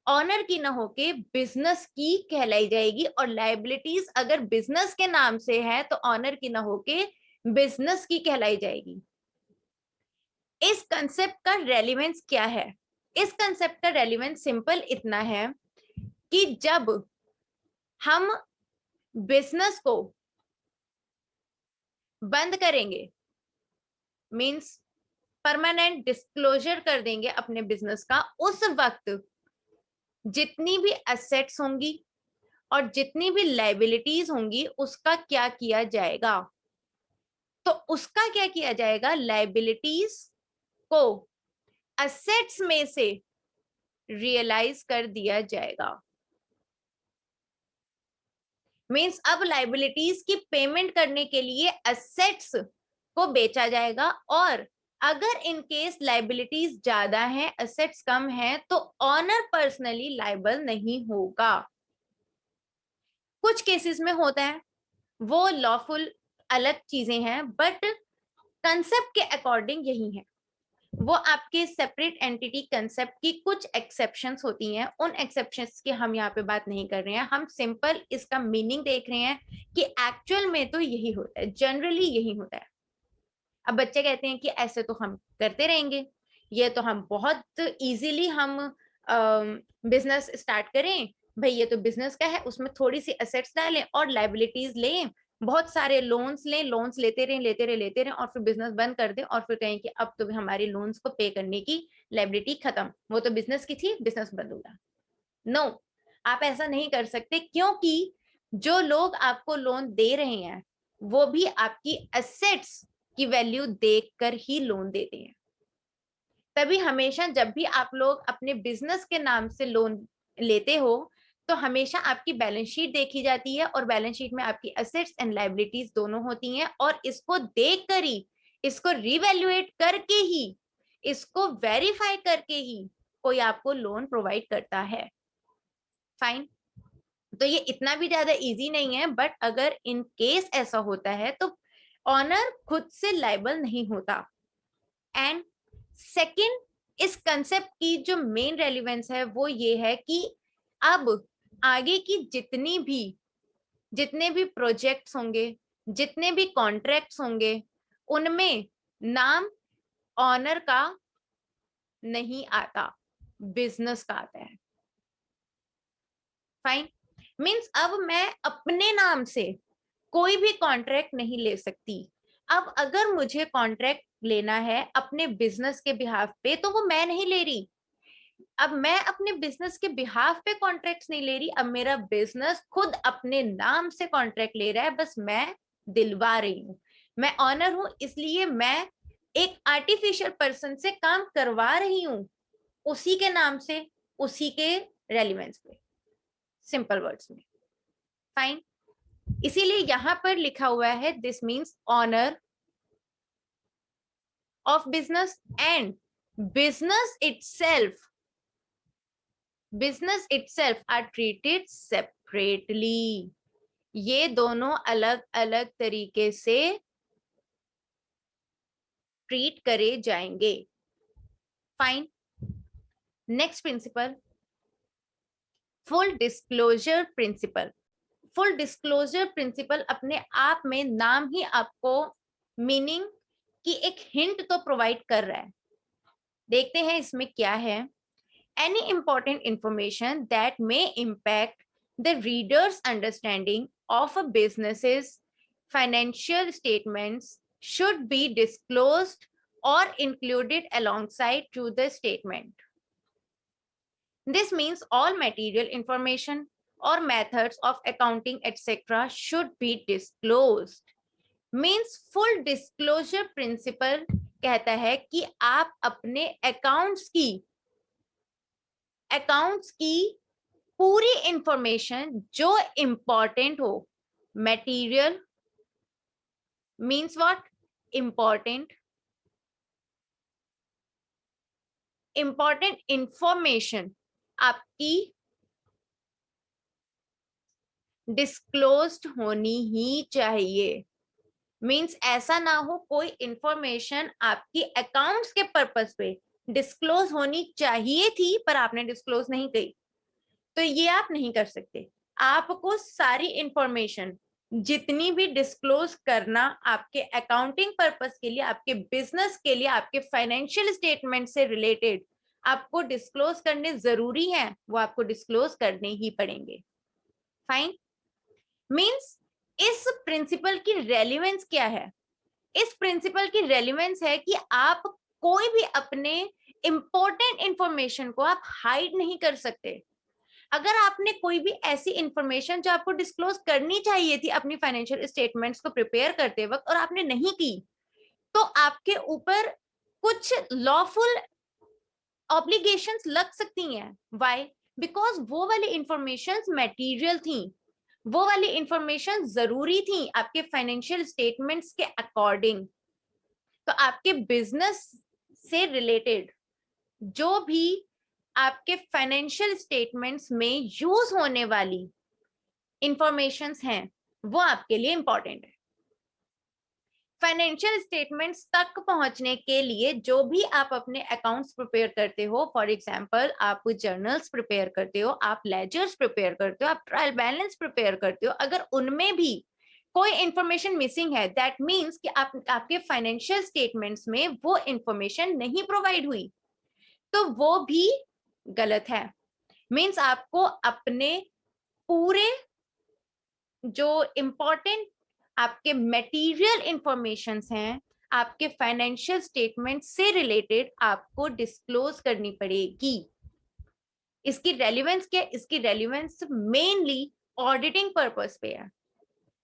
ऑनर की ना होके बिजनेस की कहलाई जाएगी, और लाइबिलिटीज अगर बिजनेस के नाम से है तो ऑनर की ना होके बिजनेस की कहलाई जाएगी। इस कंसेप्ट का रेलिवेंस क्या है? इस कंसेप्ट का रेलिवेंस सिंपल इतना है कि जब हम बिजनेस को बंद करेंगे, मींस परमानेंट डिस्क्लोजर कर देंगे अपने बिजनेस का, उस वक्त जितनी भी एसेट्स होंगी और जितनी भी लाइबिलिटीज होंगी उसका क्या किया जाएगा? तो उसका क्या किया जाएगा? लाइबिलिटीज को एसेट्स में से रियलाइज कर दिया जाएगा। मींस अब लाइबिलिटीज की पेमेंट करने के लिए एसेट्स को बेचा जाएगा, और अगर इन केस लाइबिलिटीज ज्यादा हैं, एसेट्स कम हैं, तो ऑनर पर्सनली लाइबल नहीं होगा। कुछ केसेस में होता है, वो लॉफुल अलग चीजें हैं, बट कंसेप्ट के अकॉर्डिंग यही है। वो आपके सेपरेट एंटिटी कंसेप्ट की कुछ एक्सेप्शंस होती हैं, उन एक्सेप्शंस की हम यहाँ पे बात नहीं कर रहे हैं, हम सिंपल इसका मीनिंग देख रहे हैं कि एक्चुअल में तो यही होता है, जनरली यही होता है। अब बच्चे कहते हैं कि ऐसे तो हम करते रहेंगे, ये तो हम बहुत इजीली हम बिजनेस स्टार्ट करें, भाई ये तो बिजनेस का है, उसमें थोड़ी सी एसेट्स डालें और लाइबिलिटीज लें, बहुत सारे लोन्स लें, लोन्स लेते रहें लेते रहें लेते रहें, और फिर बिजनेस बंद कर दें और फिर कहें कि अब तो हमारी लोन्स को पे करने की लाइबिलिटी खत्म, वो तो बिजनेस की थी, बिजनेस बंद हो गया। नो, आप ऐसा नहीं कर सकते, क्योंकि जो लोग आपको लोन दे रहे हैं वो भी आपकी एसेट्स की वैल्यू देखकर ही लोन देते हैं। तभी हमेशा जब भी आप लोग अपने बिजनेस के नाम से लोन लेते हो तो हमेशा आपकी बैलेंस शीट देखी जाती है, और बैलेंस शीट में आपकी एसेट्स एंड लाइबिलिटीज दोनों होती हैं, और इसको देखकर ही, इसको रिवैल्यूएट करके ही, इसको वेरीफाई करके ही कोई आपको लोन प्रोवाइड करता है। फाइन। तो ये इतना भी ज्यादा इजी नहीं है, बट अगर इन केस ऐसा होता है तो ऑनर खुद से लायबल नहीं होता। एंड सेकंड, इस कंसेप्ट की जो मेन रेलिवेंस है वो ये है कि अब आगे की जितने भी प्रोजेक्ट्स होंगे, जितने भी कॉन्ट्रैक्ट्स होंगे, उनमें नाम ऑनर का नहीं आता, बिजनेस का आता है। फाइन। मीन्स अब मैं अपने नाम से कोई भी कॉन्ट्रैक्ट नहीं ले सकती। अब अगर मुझे कॉन्ट्रैक्ट लेना है अपने बिजनेस के बिहाफ पे, तो वो मैं नहीं ले रही। अब मैं अपने बिजनेस के बिहाफ पे कॉन्ट्रैक्ट्स नहीं ले रही, अब मेरा बिजनेस खुद अपने नाम से कॉन्ट्रैक्ट ले रहा है, बस मैं दिलवा रही हूँ। मैं ऑनर हूं, इसलिए मैं एक आर्टिफिशियल पर्सन से काम करवा रही हूँ, उसी के नाम से, उसी के रेलिवेंस पे, सिंपल वर्ड्स में। फाइन। इसीलिए यहां पर लिखा हुआ है this means owner of business and business itself are treated separately. ये दोनों अलग अलग तरीके से ट्रीट करे जाएंगे। Fine. Next principle, full disclosure principle. Full disclosure principle अपने आप में नाम ही आपको मीनिंग की एक हिंट तो प्रोवाइड कर रहा है। देखते हैं इसमें क्या है। Any important information that may impact the reader's understanding of a business's financial statements should be disclosed or included alongside to the statement. This means all material information or methods of accounting etc. should be disclosed. Means full disclosure principle कहता है कि आप अपने accounts की पूरी information जो important हो, material means what, important information आपकी डिस्क्लोज्ड होनी ही चाहिए। मीन्स ऐसा ना हो कोई इंफॉर्मेशन आपकी अकाउंट्स के पर्पस पे डिस्क्लोज होनी चाहिए थी पर आपने डिस्क्लोज नहीं की, तो ये आप नहीं कर सकते। आपको सारी इंफॉर्मेशन जितनी भी डिस्क्लोज करना आपके अकाउंटिंग पर्पस के लिए, आपके बिजनेस के लिए, आपके फाइनेंशियल स्टेटमेंट से रिलेटेड आपको डिस्क्लोज करने जरूरी है, वो आपको डिस्क्लोज करने ही पड़ेंगे। फाइन। मींस इस प्रिंसिपल की रेलिवेंस क्या है? इस प्रिंसिपल की रेलिवेंस है कि आप कोई भी अपने इंपॉर्टेंट इंफॉर्मेशन को आप हाइड नहीं कर सकते। अगर आपने कोई भी ऐसी इंफॉर्मेशन जो आपको डिस्क्लोज करनी चाहिए थी अपनी फाइनेंशियल स्टेटमेंट्स को प्रिपेयर करते वक्त और आपने नहीं की, तो आपके ऊपर कुछ लॉफुल ऑब्लिगेशंस लग सकती हैं। व्हाई? बिकॉज वो वाली इंफॉर्मेशन मटेरियल थी, वो वाली इंफॉर्मेशन जरूरी थी आपके फाइनेंशियल स्टेटमेंट्स के अकॉर्डिंग। तो आपके बिजनेस से रिलेटेड जो भी आपके फाइनेंशियल स्टेटमेंट्स में यूज होने वाली इंफॉर्मेशंस हैं वो आपके लिए इंपॉर्टेंट है। फाइनेंशियल स्टेटमेंट्स तक पहुंचने के लिए जो भी आप अपने अकाउंट्स प्रिपेयर करते हो, फॉर एग्जांपल आप जर्नल्स प्रिपेयर करते हो, आप लेजर्स प्रिपेयर करते हो, आप ट्रायल बैलेंस प्रिपेयर करते हो, अगर उनमें भी कोई इंफॉर्मेशन मिसिंग है, दैट मीन्स कि आपके फाइनेंशियल स्टेटमेंट्स में वो इंफॉर्मेशन नहीं प्रोवाइड हुई, तो वो भी गलत है। मीन्स आपको अपने पूरे जो इंपॉर्टेंट आपके मटेरियल इंफॉर्मेशंस हैं, आपके फाइनेंशियल स्टेटमेंट से रिलेटेड आपको डिस्क्लोज करनी पड़ेगी। इसकी रेलिवेंस क्या? इसकी रेलिवेंस मेनली ऑडिटिंग पर्पस पे है।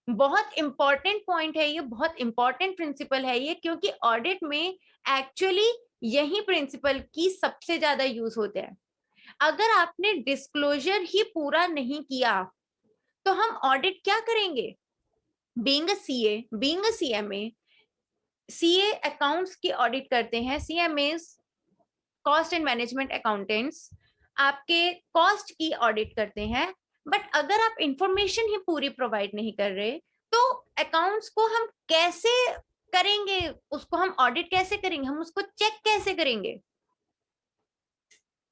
बहुत इंपॉर्टेंट पॉइंट है ये, बहुत इंपॉर्टेंट प्रिंसिपल है ये, क्योंकि ऑडिट में एक्चुअली यही प्रिंसिपल की सबसे ज्यादा यूज होते हैं। अगर आपने डिस्क्लोजर ही पूरा नहीं किया तो हम ऑडिट क्या करेंगे? Being a CA, being a CMA, CA accounts की ऑडिट करते हैं, CMS cost and management accountants आपके कॉस्ट की ऑडिट करते हैं, बट अगर आप इंफॉर्मेशन ही पूरी प्रोवाइड नहीं कर रहे तो अकाउंट्स को हम कैसे करेंगे, उसको हम ऑडिट कैसे करेंगे, हम उसको चेक कैसे करेंगे?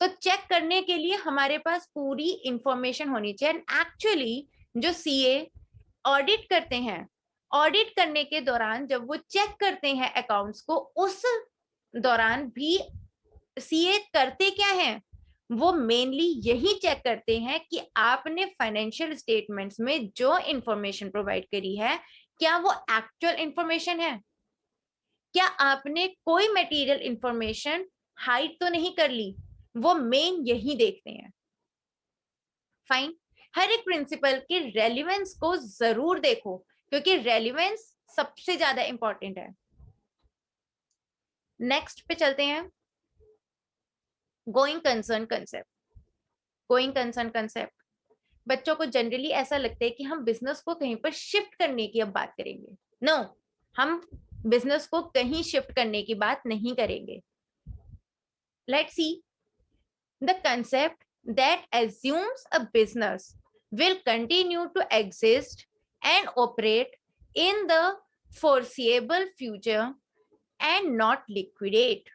तो चेक करने के लिए हमारे पास पूरी इंफॉर्मेशन होनी चाहिए। एंड एक्चुअली जो सीए ऑडिट करते हैं, ऑडिट करने के दौरान जब वो चेक करते हैं अकाउंट्स को, उस दौरान भी सीए करते क्या हैं, वो मेनली यही चेक करते हैं कि आपने फाइनेंशियल स्टेटमेंट्स में जो इंफॉर्मेशन प्रोवाइड करी है क्या वो एक्चुअल इंफॉर्मेशन है, क्या आपने कोई मटेरियल इंफॉर्मेशन हाइड तो नहीं कर ली, वो मेन यही देखते हैं। फाइन। हर एक प्रिंसिपल के रेलिवेंस को जरूर देखो क्योंकि रेलिवेंस सबसे ज्यादा इंपॉर्टेंट है। नेक्स्ट पे चलते हैं, going concern concept. Going concern concept, बच्चों को जनरली ऐसा लगता है कि हम बिजनेस को कहीं पर शिफ्ट करने की अब बात करेंगे। नो, हम बिजनेस को कहीं शिफ्ट करने की बात नहीं करेंगे। Let's see the concept that assumes a business will continue to exist and operate in the foreseeable future and not liquidate.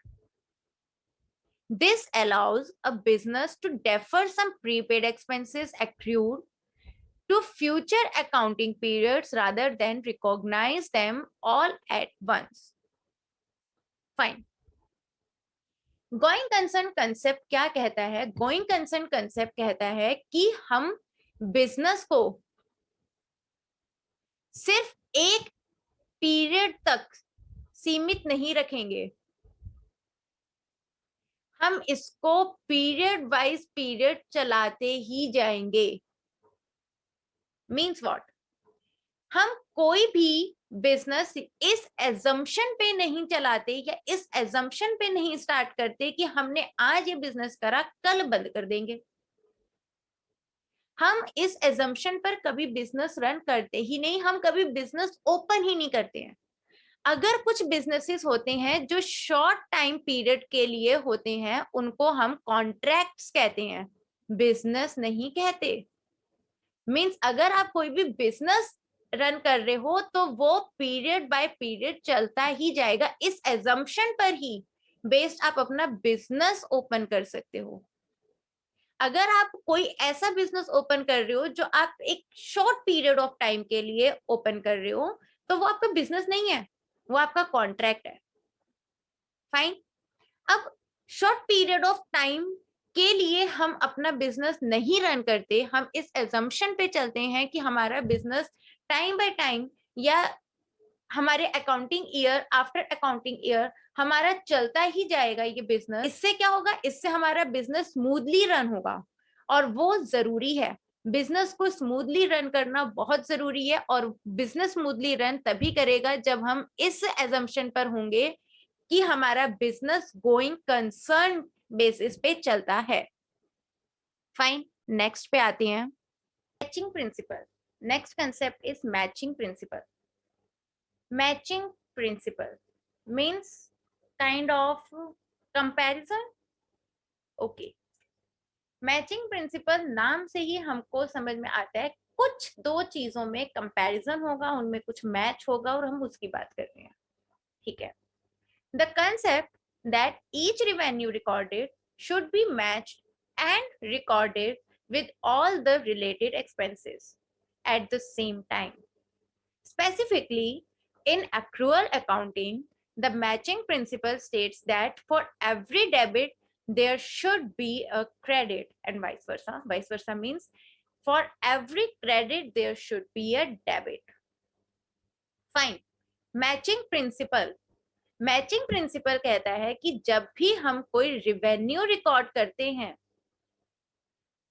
This allows a business to defer some prepaid expenses accrued to future accounting periods rather than recognize them all at once. Fine. Going concern concept क्या कहता है? Going concern concept कहता है कि हम business को सिर्फ एक पीरियड तक सीमित नहीं रखेंगे, हम इसको पीरियड वाइज पीरियड चलाते ही जाएंगे। Means what? हम कोई भी बिजनेस इस एजम्पशन पे नहीं चलाते या इस एजम्पशन पे नहीं स्टार्ट करते कि हमने आज ये बिजनेस करा कल बंद कर देंगे। हम इस एजम्पशन पर कभी बिजनेस रन करते ही नहीं, हम कभी बिजनेस ओपन ही नहीं करते हैं। अगर कुछ बिजनेसेस होते हैं जो शॉर्ट टाइम पीरियड के लिए होते हैं, उनको हम कॉन्ट्रैक्ट्स कहते हैं, बिजनेस नहीं कहते। मींस अगर आप कोई भी बिजनेस रन कर रहे हो तो वो पीरियड बाय पीरियड चलता ही जाएगा, इस एजम्पशन पर ही बेस्ड आप अपना बिजनेस ओपन कर सकते हो। अगर आप कोई ऐसा बिजनेस ओपन कर रहे हो जो आप एक शॉर्ट पीरियड ऑफ टाइम के लिए ओपन कर रहे हो, तो वो आपका बिजनेस नहीं है, वो आपका कॉन्ट्रैक्ट है। फाइन। अब शॉर्ट पीरियड ऑफ टाइम के लिए हम अपना बिजनेस नहीं रन करते, हम इस एजम्पशन पे चलते हैं कि हमारा बिजनेस टाइम बाय टाइम या हमारे accounting year after accounting year हमारा चलता ही जाएगा ये बिजनेस। इससे क्या होगा? इससे हमारा बिजनेस स्मूथली रन होगा और वो जरूरी है। बिजनेस को स्मूथली रन करना बहुत जरूरी है और बिजनेस स्मूथली रन तभी करेगा जब हम इस एजम्पशन पर होंगे कि हमारा बिजनेस गोइंग कंसर्न बेसिस पे चलता है। फाइन। नेक्स्ट पे आते हैं, matching principal. Next concept is matching principal. Matching principle means kind of comparison. Okay. Matching principal नाम से ही हमको समझ में आता है कुछ दो चीजों में कंपैरिजन होगा, उनमें कुछ मैच होगा और हम उसकी बात कर रहे हैं। ठीक है। The concept that each revenue recorded should be matched and recorded with all the related expenses at the same time. Specifically, in accrual accounting, the matching principle states that for every debit, there should be a credit and vice versa. Vice versa means for every credit, there should be a debit. Fine. Matching principle. Matching principal कहता है कि जब भी हम कोई revenue record करते हैं,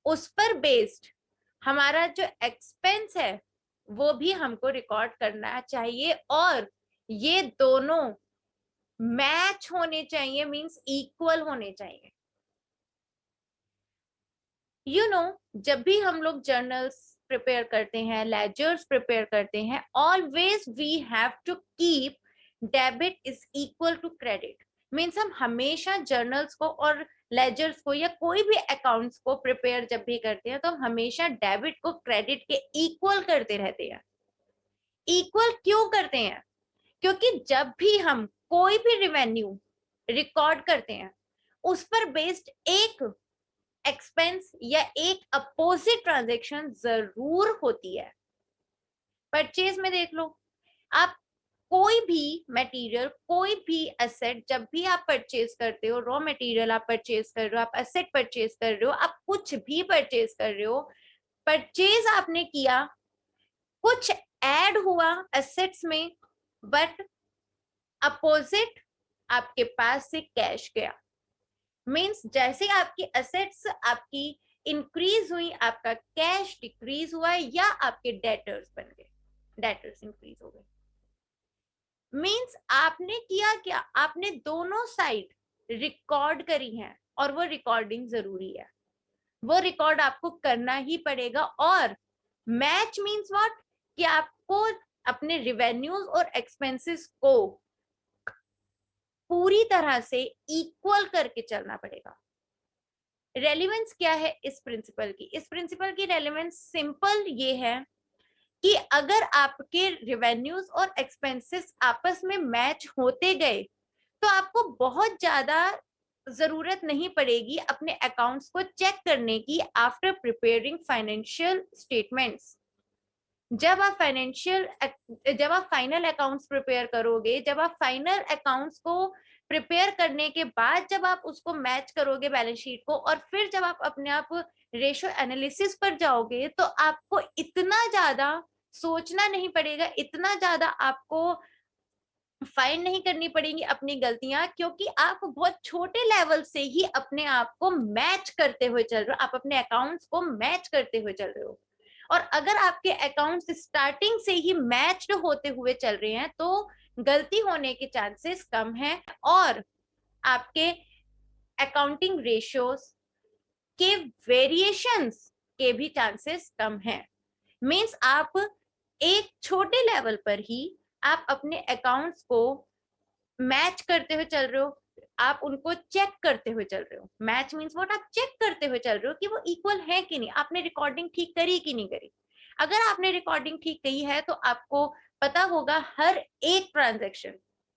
उस पर बेस्ड हमारा जो एक्सपेंस है वो भी हमको रिकॉर्ड करना चाहिए और ये दोनों मैच होने चाहिए, मींस इक्वल होने चाहिए। यू नो, जब भी हम लोग जर्नल्स प्रिपेयर करते हैं, लेजर्स प्रिपेयर करते हैं, always we have to keep debit is equal to credit. Means हम हमेशा जर्नल्स को और लेजर्स को या कोई भी अकाउंट्स को प्रिपेयर जब भी करते हैं तो हम हमेशा डेबिट को क्रेडिट के इक्वल करते रहते हैं। इक्वल क्यों करते हैं? क्योंकि जब भी हम कोई भी रेवेन्यू रिकॉर्ड करते हैं उस पर बेस्ड एक एक्सपेंस या एक अपोजिट ट्रांजैक्शन जरूर होती है। परचेज में देख लो, आप कोई भी मटेरियल, कोई भी एसेट जब भी आप परचेज करते हो, रॉ मटेरियल आप परचेज कर रहे हो, आप एसेट परचेज कर रहे हो, आप कुछ भी परचेज कर रहे हो, परचेज आपने किया, कुछ ऐड हुआ एसेट्स में, बट अपोजिट आपके पास से कैश गया। मींस जैसे आपकी एसेट्स आपकी इंक्रीज हुई, आपका कैश डिक्रीज हुआ या आपके डेटर्स बन गए, डेटर्स इंक्रीज हो गए। मींस आपने किया क्या? आपने दोनों साइड रिकॉर्ड करी है और वो रिकॉर्डिंग जरूरी है, वो रिकॉर्ड आपको करना ही पड़ेगा। और मैच मींस व्हाट, कि आपको अपने रिवेन्यूज और एक्सपेंसेस को पूरी तरह से इक्वल करके चलना पड़ेगा। रेलिवेंस क्या है इस प्रिंसिपल की? इस प्रिंसिपल की रेलिवेंस सिंपल ये है कि अगर आपके रिवेन्यूज और एक्सपेंसेस आपस में मैच होते गए तो आपको बहुत ज्यादा जरूरत नहीं पड़ेगी अपने अकाउंट्स को चेक करने की आफ्टर प्रिपेयरिंग फाइनेंशियल स्टेटमेंट्स। जब आप फाइनल अकाउंट्स प्रिपेयर करोगे, जब आप फाइनल अकाउंट्स को प्रिपेयर करने के बाद जब आप उसको मैच करोगे बैलेंस शीट को, और फिर जब आप अपने आप रेशियो एनालिसिस पर जाओगे तो आपको इतना ज्यादा सोचना नहीं पड़ेगा, इतना ज्यादा आपको फाइंड नहीं करनी पड़ेंगी अपनी गलतियां, क्योंकि आप बहुत छोटे लेवल से ही अपने आप को मैच करते हुए चल रहे हो, आप अपने अकाउंट्स को मैच करते हुए चल रहे हो। और अगर आपके अकाउंट्स स्टार्टिंग से ही मैच्ड होते हुए चल रहे हैं तो गलती होने के चांसेस कम है और आपके अकाउंटिंग रेशियोज के वेरिएशंस के भी चांसेस कम हैं। मींस आप एक छोटे लेवल पर ही आप अपने अकाउंट्स को मैच करते हुए चल रहे हो, आप उनको चेक करते हुए चल रहे हो। मैच मींस व्हाट, आप चेक करते हुए चल रहे हो कि वो इक्वल है कि नहीं, आपने रिकॉर्डिंग ठीक करी कि नहीं करी। अगर आपने रिकॉर्डिंग ठीक कही है तो आपको पता होगा हर एक ट्रांजैक्शन,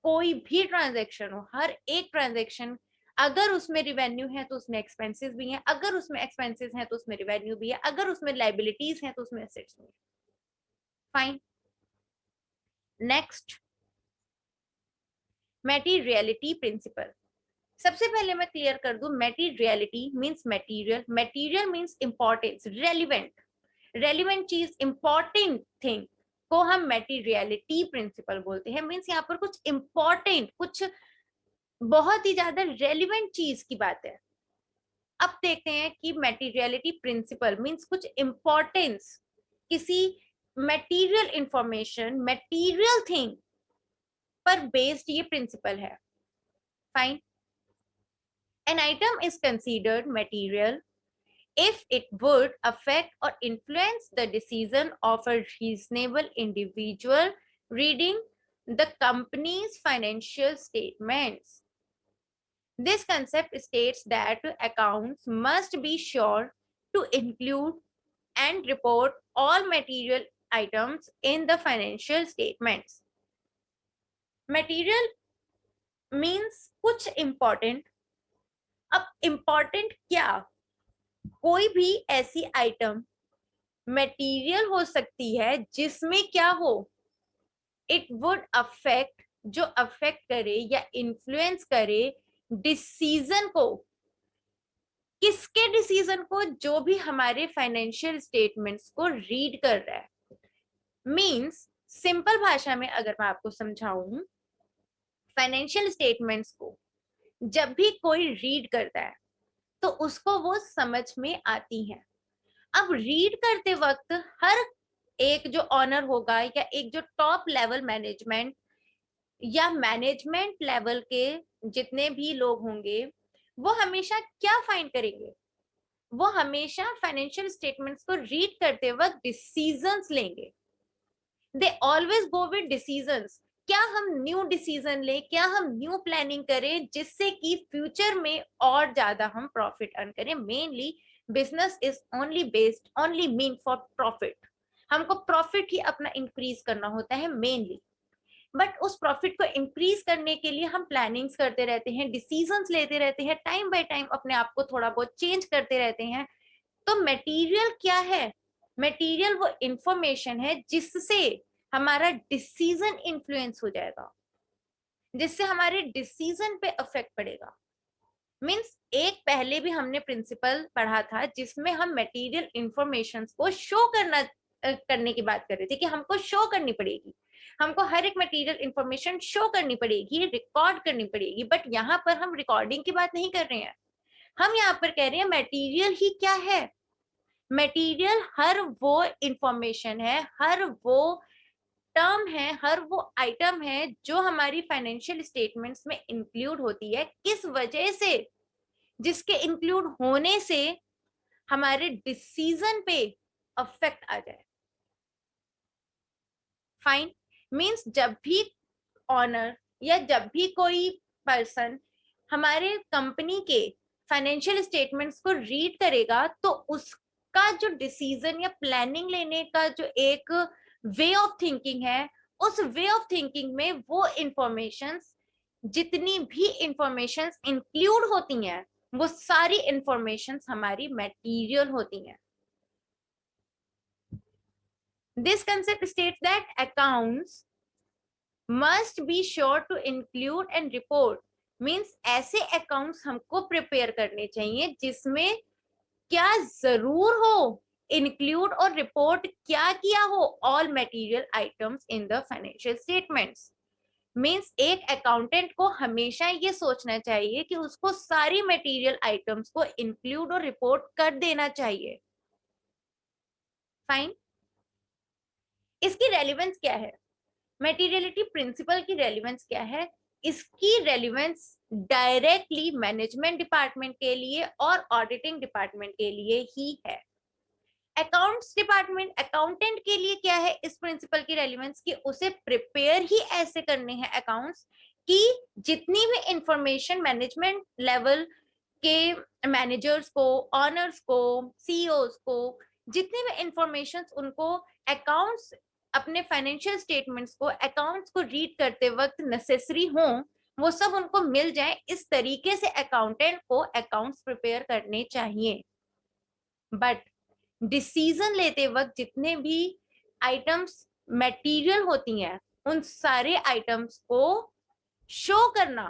कोई भी ट्रांजैक्शन हो, हर एक ट्रांजैक्शन अगर उसमें रिवेन्यू है तो उसमें एक्सपेंसेस भी हैं, अगर उसमें एक्सपेंसेस हैं तो उसमें रिवेन्यू भी है, अगर उसमें लाइबिलिटीज हैं तो उसमें एसेट्स भी हैं। फाइन। Next, materiality principle. सबसे पहले मैं क्लियर कर दूं, materiality means material, material means importance, relevant, relevant चीज, इंपॉर्टेंट थिंग को हम मटेरियलिटी प्रिंसिपल बोलते हैं। मींस यहाँ पर कुछ इंपॉर्टेंट, कुछ बहुत ही ज्यादा रेलिवेंट चीज की बात है। अब देखते हैं कि मटेरियलिटी प्रिंसिपल मींस कुछ इंपॉर्टेंस, किसी मटेरियल इंफॉर्मेशन, मटेरियल थिंग पर बेस्ड ये प्रिंसिपल है। Fine. An item is considered material if it would affect or influence the decision of a reasonable individual reading the company's financial statements. This concept states that accounts must be sure to include and report all material items in the financial statements. Material means कुछ important। अब important क्या? कोई भी ऐसी item material हो सकती है जिसमें क्या हो, इट वुड अफेक्ट, जो अफेक्ट करे या इन्फ्लुएंस करे डिसीजन को। किसके डिसीजन को? जो भी हमारे फाइनेंशियल स्टेटमेंट्स को रीड कर रहा है। मींस सिंपल भाषा में अगर मैं आपको समझाऊं, फाइनेंशियल स्टेटमेंट्स को जब भी कोई रीड करता है तो उसको वो समझ में आती है। अब रीड करते वक्त हर एक जो ऑनर होगा या एक जो टॉप लेवल मैनेजमेंट या मैनेजमेंट लेवल के जितने भी लोग होंगे, वो हमेशा क्या फाइंड करेंगे? वो हमेशा फाइनेंशियल स्टेटमेंट्स को रीड करते वक्त डिसीजंस लेंगे। They always go with decisions. क्या हम न्यू डिसीजन लें, क्या हम न्यू प्लानिंग करें जिससे कि फ्यूचर में और ज्यादा हम प्रॉफिट अर्न करें। Mainly business is only based only mean for profit. हमको प्रॉफिट ही अपना इंक्रीज करना होता है मेनली। बट उस प्रॉफिट को इंक्रीज करने के लिए हम प्लानिंग्स करते रहते हैं, डिसीजंस लेते रहते हैं, टाइम बाय टाइम अपने आप को थोड़ा बहुत चेंज करते रहते हैं। तो मटेरियल क्या है? मटेरियल वो इंफॉर्मेशन है जिससे हमारा डिसीजन इन्फ्लुएंस हो जाएगा, जिससे हमारे डिसीजन पे इफेक्ट पड़ेगा। मींस एक पहले भी हमने प्रिंसिपल पढ़ा था जिसमें हम मटेरियल इंफॉर्मेशन को शो करने की बात कर रहे थे कि हमको शो करनी पड़ेगी, हमको हर एक मटेरियल इंफॉर्मेशन शो करनी पड़ेगी, रिकॉर्ड करनी पड़ेगी। बट यहाँ पर हम रिकॉर्डिंग की बात नहीं कर रहे हैं, हम यहाँ पर कह रहे हैं मटेरियल ही क्या है। मटेरियल हर वो इंफॉर्मेशन है, हर वो टर्म है, हर वो आइटम है जो हमारी फाइनेंशियल स्टेटमेंट्स में इंक्लूड होती है, किस वजह से, जिसके इंक्लूड होने से हमारे डिसीजन पे अफेक्ट आ जाए। फाइन। मींस जब भी ऑनर या जब भी कोई पर्सन हमारे कंपनी के फाइनेंशियल स्टेटमेंट्स को रीड करेगा तो उसका जो डिसीजन या प्लानिंग लेने का जो एक वे ऑफ थिंकिंग है, उस वे ऑफ थिंकिंग में वो इंफॉर्मेशंस, जितनी भी इंफॉर्मेशंस इंक्लूड होती हैं, वो सारी इंफॉर्मेशंस हमारी मटेरियल होती हैं। This concept states that accounts must be sure to include and report। Means ऐसे अकाउंट्स हमको प्रिपेयर करने चाहिए जिसमें क्या जरूर हो, इंक्लूड और रिपोर्ट क्या किया हो, all material items in the financial statements. Means एक अकाउंटेंट को हमेशा ये सोचना चाहिए कि उसको सारी मटेरियल आइटम्स को इंक्लूड और रिपोर्ट कर देना चाहिए। फाइन। इसकी रेलिवेंस क्या है? मटेरियलिटी प्रिंसिपल की रेलिवेंस क्या है? इसकी रेलिवेंस डायरेक्टली मैनेजमेंट डिपार्टमेंट के लिए और ऑडिटिंग डिपार्टमेंट के लिए ही है। अकाउंट्स डिपार्टमेंट, अकाउंटेंट के लिए क्या है इस प्रिंसिपल की रेलिवेंस? कि उसे प्रिपेयर ही ऐसे करने हैं अकाउंट्स कि जितनी भी इंफॉर्मेशन मैनेजमेंट लेवल के मैनेजर्स को, ऑनर्स को, सीईओज को, जितने भी इंफॉर्मेशन उनको अकाउंट्स, अपने फाइनेंशियल स्टेटमेंट्स को, अकाउंट्स को रीड करते वक्त नेसेसरी हो, वो सब उनको मिल जाए। इस तरीके से अकाउंटेंट को अकाउंट्स प्रिपेयर करने चाहिए। बट डिसीजन लेते वक्त जितने भी आइटम्स मटेरियल होती हैं, उन सारे आइटम्स को शो करना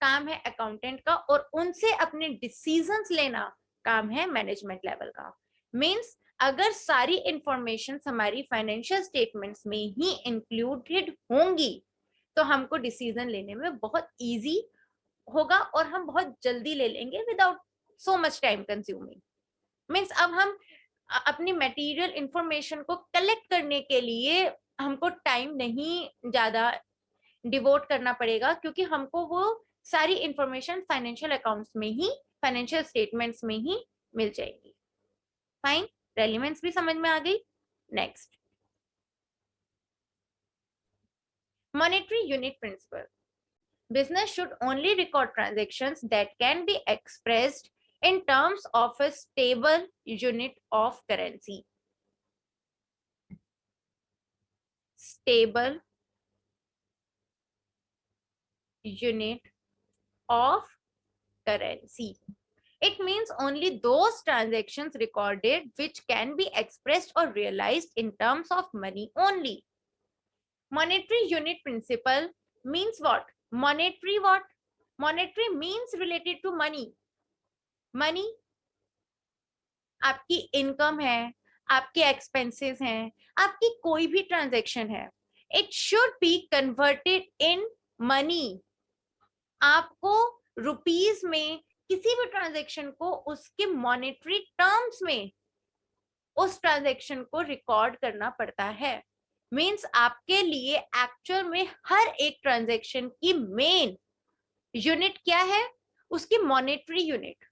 काम है अकाउंटेंट का, और उनसे अपने डिसीजंस लेना काम है मैनेजमेंट लेवल का। मींस अगर सारी इंफॉर्मेशन हमारी फाइनेंशियल स्टेटमेंट्स में ही इंक्लूडेड होंगी तो हमको डिसीजन लेने में बहुत इजी होगा और हम बहुत जल्दी ले लेंगे without so much time consuming. Means अब हम अपनी मटेरियल इंफॉर्मेशन को कलेक्ट करने के लिए हमको टाइम नहीं ज्यादा डिवोट करना पड़ेगा, क्योंकि हमको वो सारी इंफॉर्मेशन फाइनेंशियल अकाउंट्स में ही, फाइनेंशियल स्टेटमेंट्स में ही मिल जाएगी। फाइन। रेलिवेंस भी समझ में आ गई। Next, monetary unit principle. Business should only record transactions that can be expressed in terms of a stable unit of currency. Stable unit of currency. It means only those transactions recorded which can be expressed or realized in terms of money only. Monetary unit principle means what? Monetary what? Monetary means related to money. Money आपकी income है, आपके expenses हैं, आपकी कोई भी transaction है, it should be converted in money. आपको rupees में किसी भी ट्रांजैक्शन को उसके मॉनेटरी टर्म्स में उस ट्रांजैक्शन को रिकॉर्ड करना पड़ता है। मींस आपके लिए एक्चुअल में हर एक ट्रांजैक्शन की मेन यूनिट क्या है? उसकी मॉनेटरी यूनिट।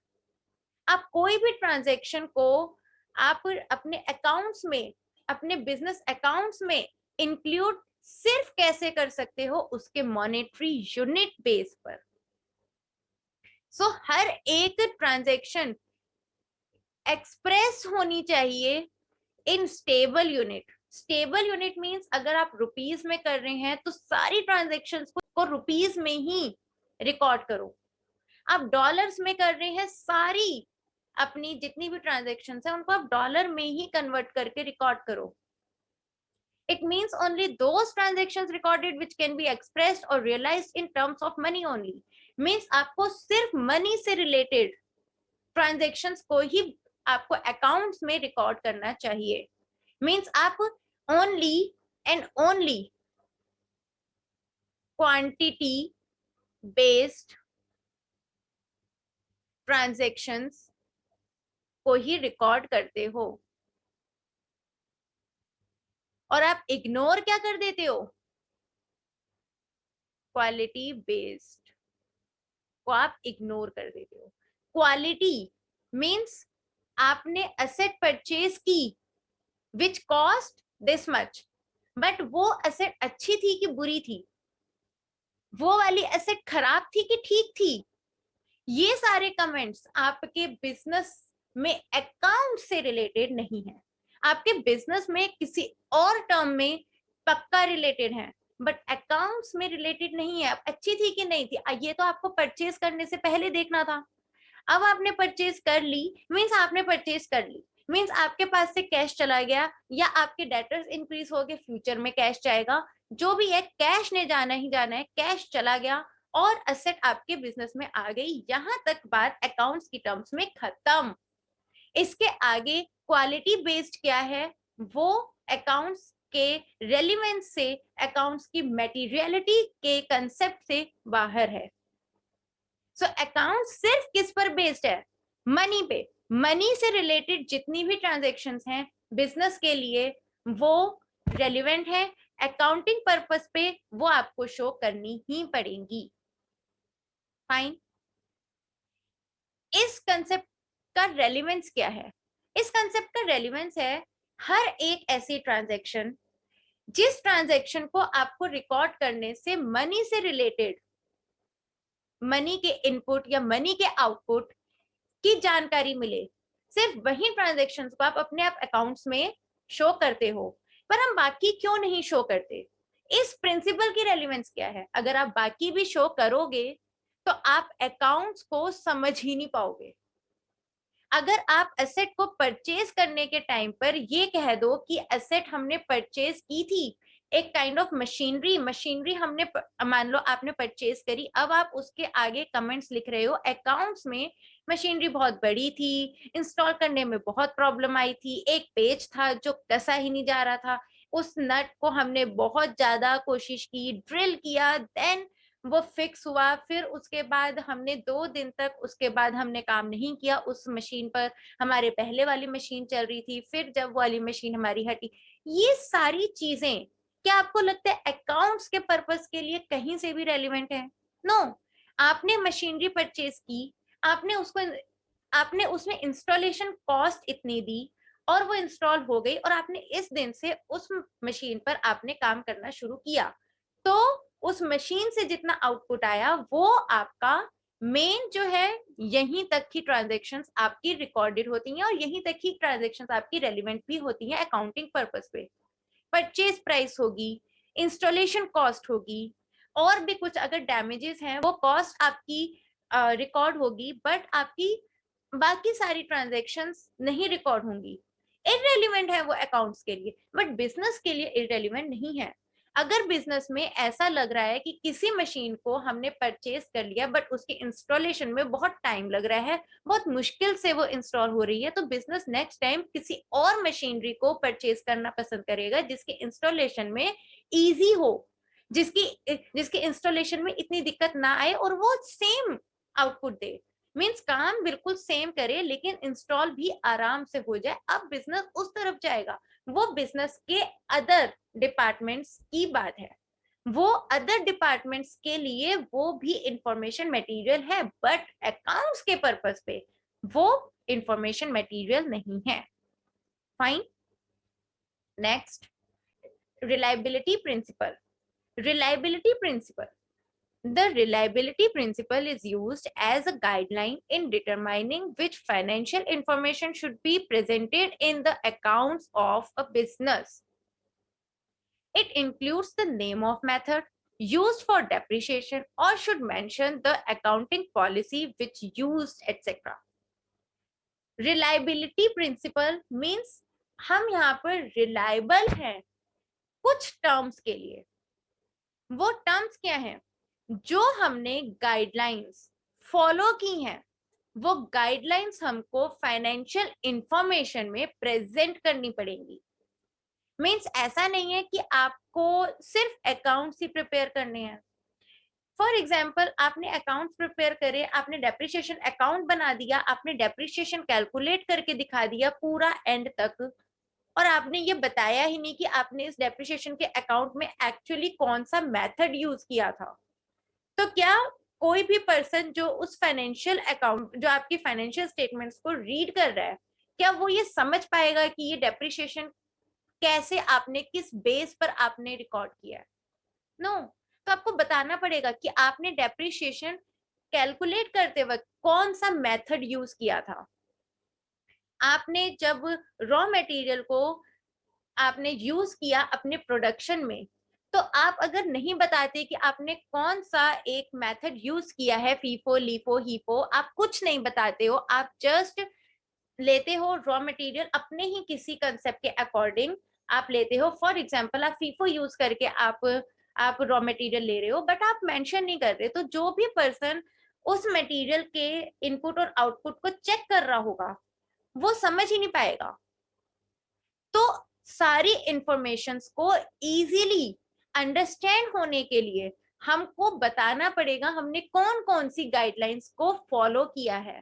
आप कोई भी ट्रांजैक्शन को आप अपने अकाउंट्स में, अपने बिजनेस अकाउंट्स में इंक्लूड सिर्फ कैसे कर सकते हो, उसके मॉनेटरी यूनिट बेस पर। सो हर एक ट्रांजैक्शन एक्सप्रेस होनी चाहिए in stable unit. Stable unit means अगर आप रुपीस में कर रहे हैं तो सारी ट्रांजैक्शंस को रुपीस में ही रिकॉर्ड करो। आप डॉलर्स में कर रहे हैं, सारी अपनी जितनी भी ट्रांजैक्शंस है उनको आप डॉलर में ही कन्वर्ट करके रिकॉर्ड करो। It means only those transactions recorded which can be expressed or realized in terms of money only. Means आपको सिर्फ मनी से रिलेटेड ट्रांजेक्शन्स को ही आपको अकाउंट्स में रिकॉर्ड करना चाहिए। मीन्स आप only and only quantity based transactions को ही रिकॉर्ड करते हो, और आप इग्नोर क्या कर देते हो, क्वालिटी बेस्ड को आप इग्नोर कर देते हो। क्वालिटी मीन्स आपने एसेट परचेज की which cost this much, but वो एसेट अच्छी थी कि बुरी थी, वो वाली एसेट खराब थी कि ठीक थी, ये सारे कमेंट्स आपके बिजनेस में अकाउंट से रिलेटेड नहीं है। आपके बिजनेस में किसी और टर्म में पक्का रिलेटेड है, बट अकाउंट्स में रिलेटेड नहीं है। अच्छी थी कि नहीं थी, ये तो आपको परचेज करने से पहले देखना था। अब आपने परचेज कर ली, मीन्स आपने परचेज कर ली, मीन्स आपके पास से कैश चला गया या आपके डेटर्स इंक्रीज हो गए, फ्यूचर में कैश जाएगा, जो भी है कैश ने जाना ही जाना है, कैश चला गया और एसेट आपके बिजनेस में आ गई। यहां तक बात अकाउंट्स की टर्म्स में खत्म। इसके आगे क्वालिटी बेस्ड क्या है, वो अकाउंट्स के रेलिवेंस से, अकाउंट्स की मटेरियलिटी के कंसेप्ट से बाहर है। सो अकाउंट सिर्फ किस पर बेस्ड है, मनी पे। मनी से रिलेटेड जितनी भी ट्रांजेक्शन्स हैं बिजनेस के लिए वो रेलिवेंट है, अकाउंटिंग पर्पस पे वो आपको शो करनी ही पड़ेंगी। फाइन। इस कंसेप्ट का रेलिवेंस क्या है, इस कंसेप्ट का रेलिवेंस है हर एक ऐसी ट्रांजैक्शन जिस ट्रांजैक्शन को आपको रिकॉर्ड करने से मनी से रिलेटेड, मनी के इनपुट या मनी के आउटपुट की जानकारी मिले, सिर्फ वही ट्रांजैक्शंस को आप अपने आप अकाउंट्स में शो करते हो। पर हम बाकी क्यों नहीं शो करते, इस प्रिंसिपल की रेलिवेंस क्या है। अगर आप बाकी भी शो करोगे तो आप अकाउंट्स को समझ ही नहीं पाओगे। अगर आप एसेट को परचेज करने के टाइम पर ये कह दो कि एसेट हमने परचेज की थी, एक काइंड ऑफ मशीनरी, मशीनरी हमने मान लो आपने परचेज करी, अब आप उसके आगे कमेंट्स लिख रहे हो अकाउंट्स में मशीनरी बहुत बड़ी थी, इंस्टॉल करने में बहुत प्रॉब्लम आई थी, एक पेज था जो कसा ही नहीं जा रहा था, उस नट को हमने बहुत ज्यादा कोशिश की, ड्रिल किया, देन वो फिक्स हुआ, फिर उसके बाद हमने 2 दिन तक उसके बाद हमने काम नहीं किया उस मशीन पर, हमारे पहले वाली मशीन चल रही थी, फिर जब वाली मशीन हमारी हटी। ये सारी चीजें क्या आपको लगता है अकाउंट्स के पर्पस के लिए कहीं से भी रेलिवेंट है? नो। आपने मशीनरी परचेज की, आपने उसको, आपने उसमें इंस्टॉलेशन कॉस्ट इतनी दी और वो इंस्टॉल हो गई और आपने इस दिन से उस मशीन पर आपने काम करना शुरू किया, तो उस मशीन से जितना आउटपुट आया वो आपका मेन जो है, यहीं तक की ट्रांजैक्शंस आपकी रिकॉर्डेड होती हैं और यहीं तक की ट्रांजैक्शंस आपकी रेलिवेंट भी होती हैं अकाउंटिंग पर्पस पे। परचेज प्राइस होगी, इंस्टॉलेशन कॉस्ट होगी, और भी कुछ अगर डैमेजेस हैं वो कॉस्ट आपकी रिकॉर्ड होगी, बट आपकी बाकी सारी ट्रांजैक्शंस नहीं रिकॉर्ड होंगी। इररेलेवेंट है वो अकाउंट्स के लिए, बट बिजनेस के लिए इररेलेवेंट नहीं है। अगर बिजनेस में ऐसा लग रहा है कि किसी मशीन को हमने परचेज कर लिया बट उसकी इंस्टॉलेशन में बहुत टाइम लग रहा है, बहुत मुश्किल से वो इंस्टॉल हो रही है, तो बिजनेस नेक्स्ट टाइम किसी और मशीनरी को परचेज करना पसंद करेगा जिसकी इंस्टॉलेशन में इजी हो, जिसकी जिसकी इंस्टॉलेशन में इतनी दिक्कत ना आए और वो सेम आउटपुट दे। मीन्स काम बिल्कुल सेम करे लेकिन इंस्टॉल भी आराम से हो जाए। अब बिजनेस उस तरफ जाएगा, वो बिजनेस के अदर डिपार्टमेंट्स की बात है, वो अदर डिपार्टमेंट्स के लिए वो भी इंफॉर्मेशन मटेरियल है, बट अकाउंट्स के पर्पस पे वो इंफॉर्मेशन मटेरियल नहीं है। Fine. Next, reliability principle. Reliability principle. The reliability principle is used as a guideline in determining which financial information should be presented in the accounts of a business. It includes the name of method used for depreciation or should mention the accounting policy which used, etc. Reliability principle means हम यहाँ पर reliable हैं कुछ terms के लिए. वो terms क्या हैं? जो हमने गाइडलाइंस फॉलो की हैं, वो गाइडलाइंस हमको फाइनेंशियल इंफॉर्मेशन में प्रेजेंट करनी पड़ेंगी. मींस ऐसा नहीं है कि आपको सिर्फ अकाउंट्स ही प्रिपेयर करने हैं. फॉर एग्जाम्पल, आपने अकाउंट्स प्रिपेयर करे, आपने डेप्रिसिएशन अकाउंट बना दिया, आपने डेप्रिसिएशन कैलकुलेट करके दिखा दिया पूरा एंड तक, और आपने ये बताया ही नहीं कि आपने इस डेप्रिसिएशन के अकाउंट में एक्चुअली कौन सा मेथड यूज किया था. तो क्या कोई भी पर्सन जो उस फाइनेंशियल अकाउंट, जो आपकी फाइनेंशियल स्टेटमेंट्स को रीड कर रहा है, क्या वो ये समझ पाएगा कि ये डेप्रिसिएशन कैसे आपने, किस बेस पर आपने रिकॉर्ड किया है? नो. तो आपको बताना पड़ेगा कि आपने डेप्रिसिएशन कैलकुलेट करते वक्त कौन सा मेथड यूज किया था. आपने जब रॉ मटेरियल को आपने यूज किया अपने प्रोडक्शन में, तो आप अगर नहीं बताते कि आपने कौन सा एक मेथड यूज किया है, फीफो, लीफो, हीफो, आप कुछ नहीं बताते हो, आप जस्ट लेते हो रॉ मटेरियल अपने ही किसी कंसेप्ट के अकॉर्डिंग आप लेते हो. फॉर एग्जांपल, आप फीफो यूज करके आप रॉ मटेरियल ले रहे हो, बट आप मेंशन नहीं कर रहे. तो जो भी पर्सन उस मटेरियल के इनपुट और आउटपुट को चेक कर रहा होगा, वो समझ ही नहीं पाएगा. तो सारी इंफॉर्मेशंस को इजीली अंडरस्टैंड होने के लिए हमको बताना पड़ेगा हमने कौन कौन सी गाइडलाइंस को फॉलो किया है.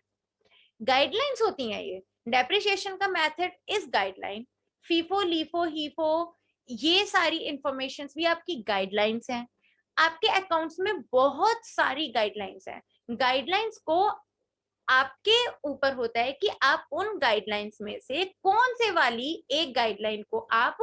गाइडलाइंस होती हैं ये. डेप्रिसिएशन का method is guideline. FIFO, LIFO, HIFO, ये सारी इंफॉर्मेशंस भी आपकी गाइडलाइंस हैं. आपके अकाउंट्स में बहुत सारी गाइडलाइंस हैं. गाइडलाइंस को आपके ऊपर होता है कि आप उन गाइडलाइंस में से कौन से वाली एक गाइडलाइन को आप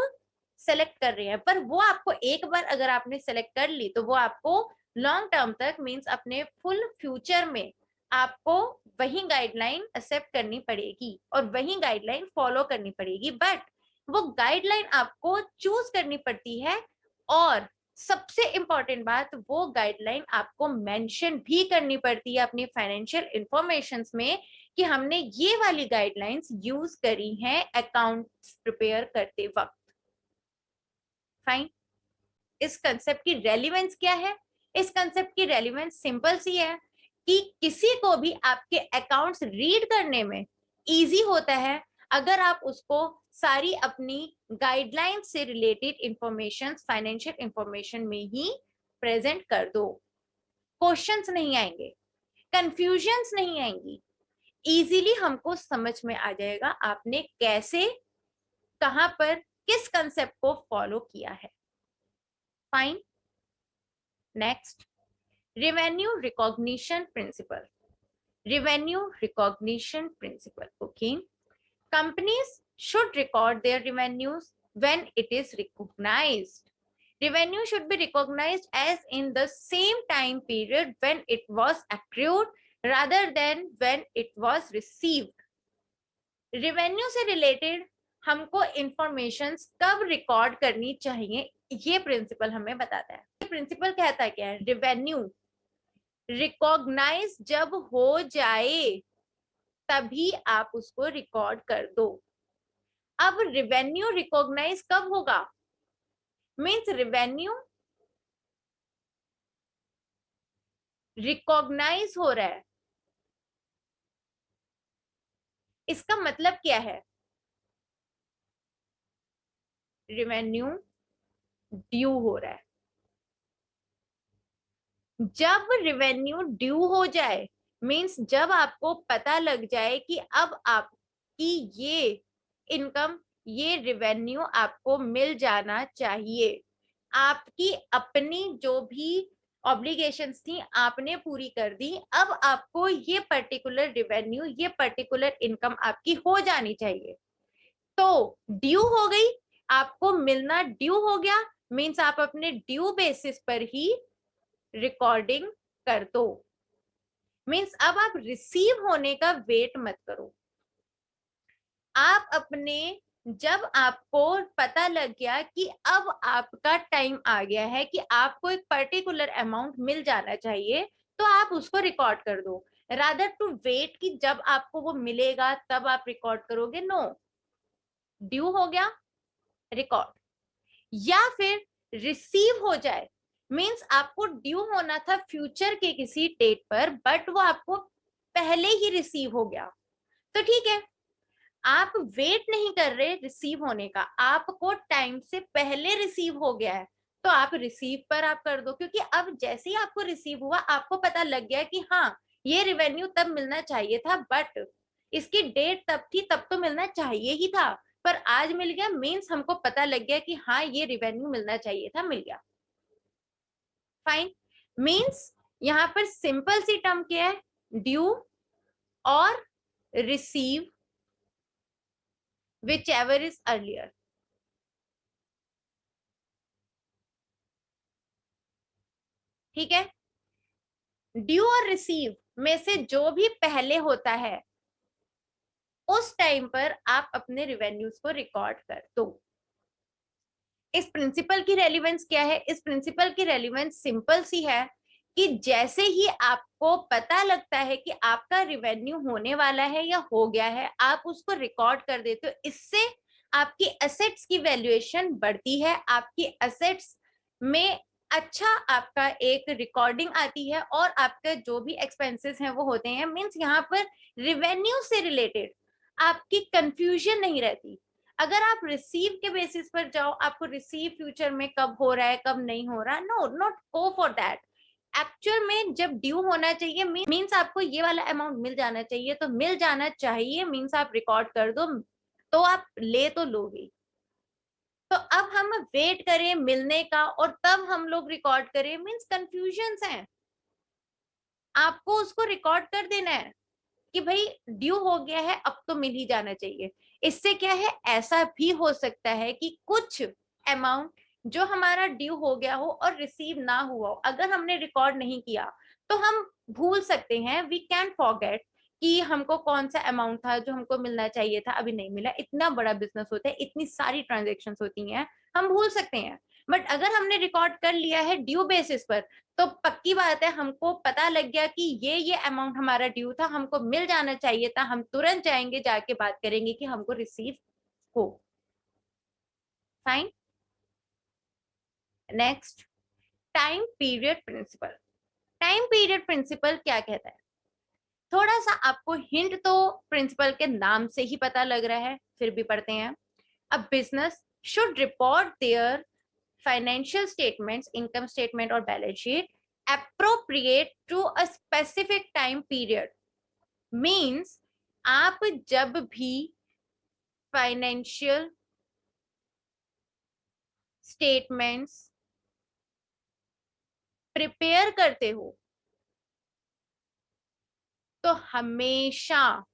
सेलेक्ट कर रहे हैं. पर वो आपको एक बार अगर आपने सेलेक्ट कर ली, तो वो आपको लॉन्ग टर्म तक, मींस अपने फुल फ्यूचर में आपको वही गाइडलाइन एक्सेप्ट करनी पड़ेगी और वही गाइडलाइन फॉलो करनी पड़ेगी. बट वो गाइडलाइन आपको चूज करनी पड़ती है, और सबसे इंपॉर्टेंट बात, वो गाइडलाइन आपको मेंशन भी करनी पड़ती है अपनी फाइनेंशियल इंफॉर्मेशंस में कि हमने ये वाली गाइडलाइंस यूज करी हैं अकाउंट्स प्रिपेयर करते वक्त. फाइन. इस कंसेप्ट की रेलिवेंस क्या है? इस कंसेप्ट की रेलिवेंस सिंपल सी है कि किसी को भी आपके अकाउंट्स रीड करने में इजी होता है अगर आप उसको सारी अपनी गाइडलाइन से रिलेटेड इंफॉर्मेशन, फाइनेंशियल इंफॉर्मेशन में ही प्रेजेंट कर दो. क्वेश्चंस नहीं आएंगे, कंफ्यूजन्स नहीं आएंगी, इजीली हमको समझ में आ जाएगा आपने कैसे, कहां पर, किस कंसेप्ट को फॉलो किया है. Fine. Next, revenue recognition principle. Revenue recognition principle. Okay. Companies should record their revenues when it is recognized. Revenue should be recognized as in the same time period when it was accrued rather than when it was received. Revenue से related हमको informations कब record करनी चाहिए, ये principal हमें बताता है. ये प्रिंसिपल कहता क्या है? रेवेन्यू रिकॉग्नाइज जब हो जाए तभी आप उसको रिकॉर्ड कर दो. अब रेवेन्यू रिकॉग्नाइज कब होगा? मींस रेवेन्यू रिकॉग्नाइज हो रहा है, इसका मतलब क्या है? रेवेन्यू ड्यू हो रहा है. जब रेवेन्यू ड्यू हो जाए, मींस जब आपको पता लग जाए कि अब आपकी ये इनकम, ये रेवेन्यू आपको मिल जाना चाहिए, आपकी अपनी जो भी ऑब्लिगेशंस थी आपने पूरी कर दी, अब आपको ये पर्टिकुलर रेवेन्यू, ये पर्टिकुलर इनकम आपकी हो जानी चाहिए. तो ड्यू हो गई, आपको मिलना ड्यू हो गया, मीन्स आप अपने ड्यू बेसिस पर ही रिकॉर्डिंग कर दो। मीन्स अब आप रिसीव होने का वेट मत करो। आप अपने, जब आपको पता लग गया कि अब आपका टाइम आ गया है कि आपको एक पर्टिकुलर अमाउंट मिल जाना चाहिए, तो आप उसको रिकॉर्ड कर दो, रादर टू वेट कि जब आपको वो मिलेगा तब आप रिकॉर्ड करोगे। नो, ड्यू हो गया, रिकॉर्ड। या फिर रिसीव हो जाए, मींस आपको ड्यू होना था फ्यूचर के किसी डेट पर, बट वो आपको पहले ही रिसीव हो गया, तो ठीक है, आप वेट नहीं कर रहे रिसीव होने का, आपको टाइम से पहले रिसीव हो गया है, तो आप रिसीव पर आप कर दो, क्योंकि अब जैसे ही आपको रिसीव हुआ आपको पता लग गया कि हाँ ये रेवेन्यू तब मिलना चाहिए था, बट इसकी डेट तब थी, तब तो मिलना चाहिए ही था, पर आज मिल गया, मीन्स हमको पता लग गया कि हाँ ये रेवेन्यू मिलना चाहिए था, मिल गया। फाइन। मीन्स यहाँ पर सिंपल सी टर्म क्या है, ड्यू और रिसीव, whichever is earlier। ठीक है, ड्यू और रिसीव में से जो भी पहले होता है उस टाइम पर आप अपने रिवेन्यूज को रिकॉर्ड कर दो। इस प्रिंसिपल की रेलिवेंस क्या है? इस प्रिंसिपल की रेलिवेंस सिंपल सी है कि जैसे ही आपको पता लगता है कि आपका रिवेन्यू होने वाला है या हो गया है, आप उसको रिकॉर्ड कर देते हो। इससे आपकी एसेट्स की वैल्यूएशन बढ़ती है, आपकी एसेट्स में अच्छा आपका एक रिकॉर्डिंग आती है, और आपके जो भी एक्सपेंसेस हैं वो होते हैं। मींस यहाँ पर रिवेन्यू से रिलेटेड आपकी कंफ्यूजन नहीं रहती। अगर आप रिसीव के बेसिस पर जाओ, आपको रिसीव फ्यूचर में कब हो रहा है कब नहीं हो रहा, no, not go for that. Actual में जब ड्यू होना चाहिए, मींस आपको ये वाला अमाउंट मिल जाना चाहिए, तो मिल जाना चाहिए मींस आप रिकॉर्ड कर दो, तो आप ले तो लोगे। तो अब हम वेट करें मिलने का और तब हम लोग रिकॉर्ड करें, मींस कंफ्यूजन है। आपको उसको रिकॉर्ड कर देना है कि भाई ड्यू हो गया है, अब तो मिल ही जाना चाहिए। इससे क्या है, ऐसा भी हो सकता है कि कुछ अमाउंट जो हमारा ड्यू हो गया हो और रिसीव ना हुआ हो, अगर हमने रिकॉर्ड नहीं किया तो हम भूल सकते हैं, वी कैन फॉरगेट कि हमको कौन सा अमाउंट था जो हमको मिलना चाहिए था, अभी नहीं मिला। इतना बड़ा बिजनेस होता है, इतनी सारी ट्रांजेक्शन होती हैं, हम भूल सकते हैं। बट अगर हमने रिकॉर्ड कर लिया है ड्यू बेसिस पर, तो पक्की बात है हमको पता लग गया कि ये अमाउंट हमारा ड्यू था, हमको मिल जाना चाहिए था, हम तुरंत जाएंगे, जाके बात करेंगे कि हमको रिसीव हो। Fine. Next, time period principle. Time period principle क्या कहता है? थोड़ा सा आपको हिंट तो प्रिंसिपल के नाम से ही पता लग रहा है, फिर भी पढ़ते हैं। A business should report their financial statements, income statement or balance sheet appropriate to a specific time period। means आप जब भी फाइनेंशियल स्टेटमेंट्स प्रिपेयर करते हो, तो हमेशा,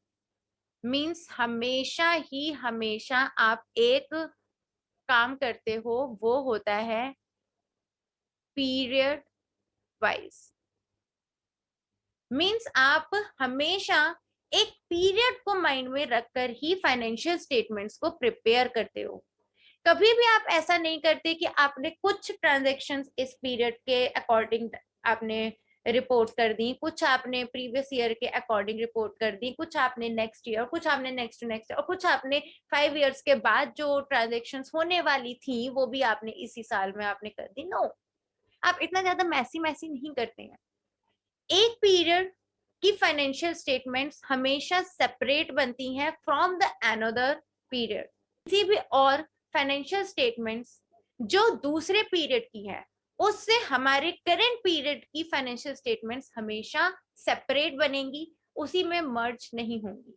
मीन्स हमेशा ही हमेशा आप एक काम करते हो, वो होता है पीरियड वाइज। मीन्स आप हमेशा एक पीरियड को माइंड में रखकर ही फाइनेंशियल स्टेटमेंट्स को प्रिपेयर करते हो। कभी भी आप ऐसा नहीं करते कि आपने कुछ ट्रांजैक्शंस इस पीरियड के अकॉर्डिंग आपने रिपोर्ट कर दी, कुछ आपने प्रीवियस ईयर के अकॉर्डिंग रिपोर्ट कर दी, कुछ आपने नेक्स्ट ईयर, कुछ आपने नेक्स्ट नेक्स्ट, और कुछ आपने 5 इयर्स के बाद जो ट्रांजेक्शन्स होने वाली थी वो भी आपने इसी साल में आपने कर दी। नो, आप इतना ज्यादा मैसी मैसी नहीं करते हैं। एक पीरियड की फाइनेंशियल स्टेटमेंट्स हमेशा सेपरेट बनती हैं फ्रॉम द अनदर पीरियड। किसी भी और फाइनेंशियल स्टेटमेंट्स जो दूसरे पीरियड की है, उससे हमारे करंट पीरियड की फाइनेंशियल स्टेटमेंट्स हमेशा सेपरेट बनेंगी, उसी में मर्ज नहीं होंगी।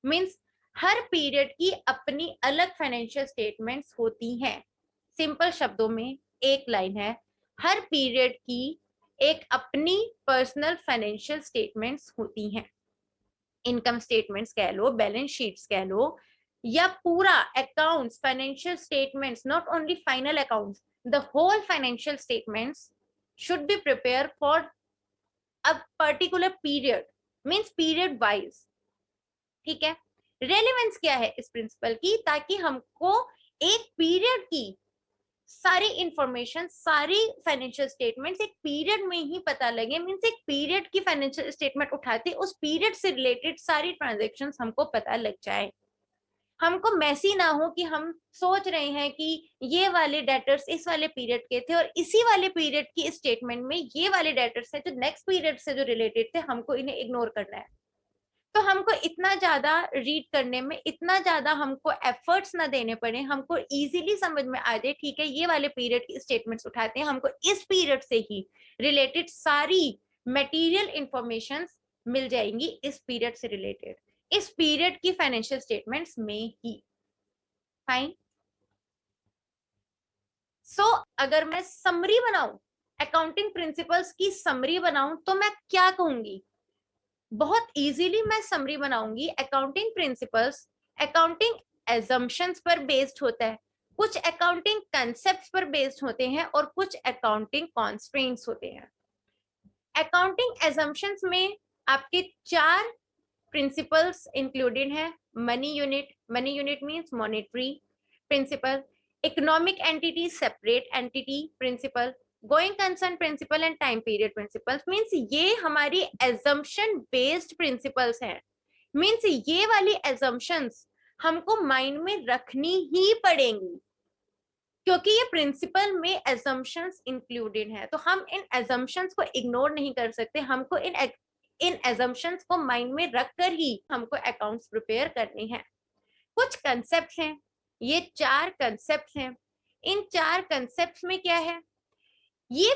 मींस हर पीरियड की अपनी अलग फाइनेंशियल स्टेटमेंट्स होती हैं। सिंपल शब्दों में एक लाइन है, हर पीरियड की एक अपनी पर्सनल फाइनेंशियल स्टेटमेंट्स होती हैं। इनकम स्टेटमेंट्स कह लो, बैलेंस शीट्स कह लो, या पूरा accounts, financial statements, not only final accounts, the whole financial statements should be prepare for a particular period, means period wise. ठीक है, रेलेवेंस क्या है इस प्रिंसिपल की, ताकि हमको एक पीरियड की सारी इंफॉर्मेशन, सारी फाइनेंशियल स्टेटमेंट्स एक पीरियड में ही पता लगे, मीन्स एक पीरियड की फाइनेंशियल स्टेटमेंट उठाते उस पीरियड से रिलेटेड सारी ट्रांजैक्शंस हमको पता लग जाए। हमको मैसी ना हो कि हम सोच रहे हैं कि ये वाले डेटर्स इस वाले पीरियड के थे और इसी वाले पीरियड की स्टेटमेंट में ये वाले डेटर्स है जो नेक्स्ट पीरियड से जो रिलेटेड थे, हमको इन्हें इग्नोर करना है। तो हमको इतना ज्यादा रीड करने में, इतना ज्यादा हमको एफर्ट्स ना देने पड़े, हमको इजीली समझ में आ जाए, ठीक है ये वाले पीरियड की स्टेटमेंट्स उठाते हैं, हमको इस पीरियड से ही रिलेटेड सारी मटेरियल इंफॉर्मेशन मिल जाएंगी, इस पीरियड से रिलेटेड, इस पीरियड की फाइनेंशियल स्टेटमेंट्स में ही। फाइन। सो अगर मैं समरी बनाऊं, अकाउंटिंग प्रिंसिपल्स की समरी बनाऊं, तो मैं क्या कहूंगी? बहुत इजीली मैं समरी बनाऊंगी। अकाउंटिंग प्रिंसिपल्स अकाउंटिंग एजम्पशंस पर बेस्ड होता है, कुछ अकाउंटिंग कंसेप्ट्स पर बेस्ड होते हैं और कुछ अकाउंटिंग कॉन्स्ट्रेंट्स होते हैं। अकाउंटिंग एजम्पशंस में आपके 4 प्रिंसिपल्स इंक्लूडेड हैं। Money unit, money unit means monetary principle, economic entity, separate entity principle, going concern principle and time period principles. Means ये हमारी एजम्पशन बेस्ड प्रिंसिपल्स हैं। मींस ये वाली एजम्पशंस हमको माइंड में रखनी ही पड़ेंगी, क्योंकि ये प्रिंसिपल में एजम्पशंस इंक्लूडेड है, तो हम इन एजम्पशंस को इग्नोर नहीं कर सकते। हमको इन एजम्पशंस को माइंड में रखकर ही हमको अकाउंट्स प्रिपेयर करने हैं। कुछ कंसेप्ट्स हैं, ये 4 कंसेप्ट्स हैं। इन 4 कंसेप्ट्स में क्या है, ये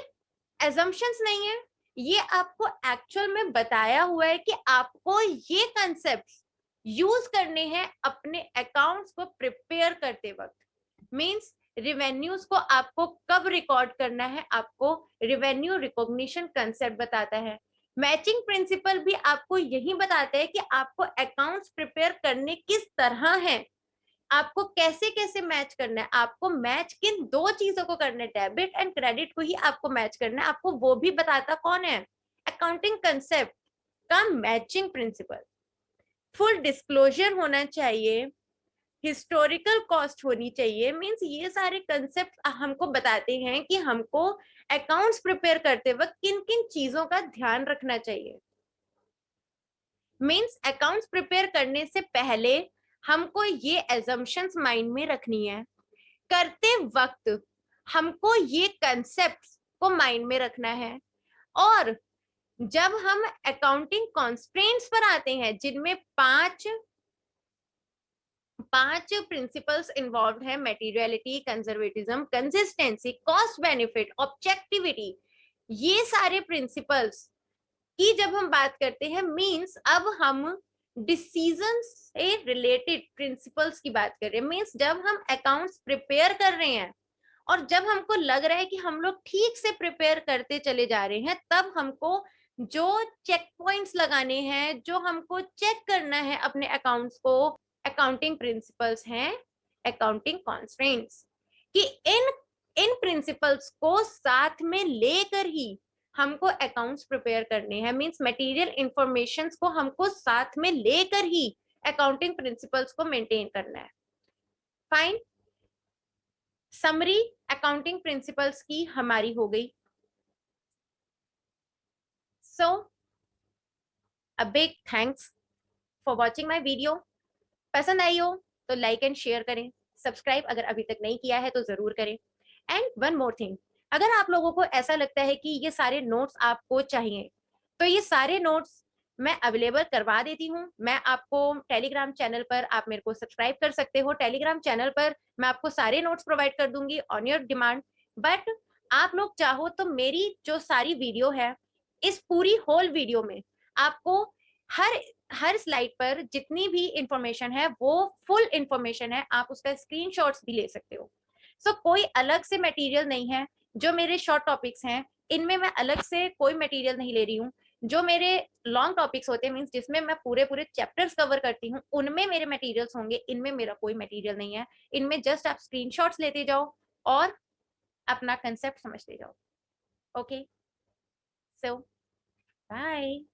एजम्पशंस नहीं है, ये आपको एक्चुअल में बताया हुआ है कि आपको ये कंसेप्ट्स यूज करने हैं अपने अकाउंट्स को प्रिपेयर करते वक्त। मींस रिवेन्यूज को आपको कब रिकॉर्ड करना है, आपको रिवेन्यू रिकॉग्निशन कंसेप्ट बताता है। मैचिंग प्रिंसिपल भी आपको यही बताता है कि आपको अकाउंट्स प्रिपेयर करने किस तरह है, आपको कैसे कैसे मैच करना है, आपको मैच किन 2 चीजों को करना है, डेबिट एंड क्रेडिट को ही आपको मैच करना है। आपको वो भी बताता कौन है? अकाउंटिंग कंसेप्ट का मैचिंग प्रिंसिपल। फुल डिस्क्लोजर होना चाहिए, हिस्टोरिकल कॉस्ट होनी चाहिए। मींस ये सारे कंसेप्ट हमको बताते हैं कि हमको अकाउंट्स प्रिपेयर करते वक्त किन किन चीजों का ध्यान रखना चाहिए। मींस अकाउंट्स प्रिपेयर करने से पहले हमको ये एजम्पशंस माइंड में रखनी है, करते वक्त हमको ये कंसेप्ट्स को माइंड में रखना है। और जब हम अकाउंटिंग कॉन्स्ट्रेंट्स पर आते हैं, जिनमें 5 प्रिंसिपल्स इन्वॉल्व है, materiality, conservatism, consistency, cost benefit, objectivity, ये सारे प्रिंसिपल्स की जब हम बात करते हैं, मींस अब हम डिसीजन से रिलेटेड प्रिंसिपल्स की बात कर रहे हैं। मींस जब हम अकाउंट्स प्रिपेयर कर रहे हैं और जब हमको लग रहा है कि हम लोग ठीक से प्रिपेयर करते चले जा रहे हैं, तब हमको जो चेक पॉइंट्स लगाने हैं, जो हमको चेक करना है अपने अकाउंट्स को, अकाउंटिंग प्रिंसिपल्स हैं, अकाउंटिंग कॉन्स्ट्रेंट्स, कि इन प्रिंसिपल्स को साथ में लेकर ही हमको अकाउंट्स प्रिपेयर करने हैं। मींस मटेरियल इंफॉर्मेशन को हमको साथ में लेकर ही अकाउंटिंग प्रिंसिपल्स को मेंटेन करना है। फाइन। समरी अकाउंटिंग प्रिंसिपल्स की हमारी हो गई। So a big thanks for watching my video. पसंद आई हो तो लाइक एंड शेयर करें, सब्सक्राइब अगर अभी तक नहीं किया है तो जरूर करें। एंड वन मोर थिंग, अगर आप लोगों को ऐसा लगता है कि ये सारे नोट्स आपको चाहिए, तो ये सारे नोट्स मैं अवेलेबल करवा देती हूँ। मैं आपको टेलीग्राम चैनल पर, आप मेरे को सब्सक्राइब कर सकते हो, टेलीग्राम चैनल पर मैं आपको सारे नोट्स प्रोवाइड कर दूंगी ऑन योर डिमांड। बट आप लोग चाहो तो मेरी जो सारी वीडियो है, इस पूरी होल वीडियो में आपको हर हर स्लाइड पर जितनी भी इंफॉर्मेशन है वो फुल इंफॉर्मेशन है, आप उसका स्क्रीनशॉट्स भी ले सकते हो। सो कोई अलग से मटेरियल नहीं है। जो मेरे शॉर्ट टॉपिक्स हैं, इनमें मैं अलग से कोई मटेरियल नहीं ले रही हूँ। जो मेरे लॉन्ग टॉपिक्स होते हैं, मीन्स जिसमें मैं पूरे पूरे चैप्टर्स कवर करती हूँ, उनमें मेरे मटेरियल्स होंगे, इनमें मेरा कोई मटेरियल नहीं है। इनमें जस्ट आप स्क्रीनशॉट्स लेते जाओ और अपना कंसेप्ट समझते जाओ। ओके, सो बाय।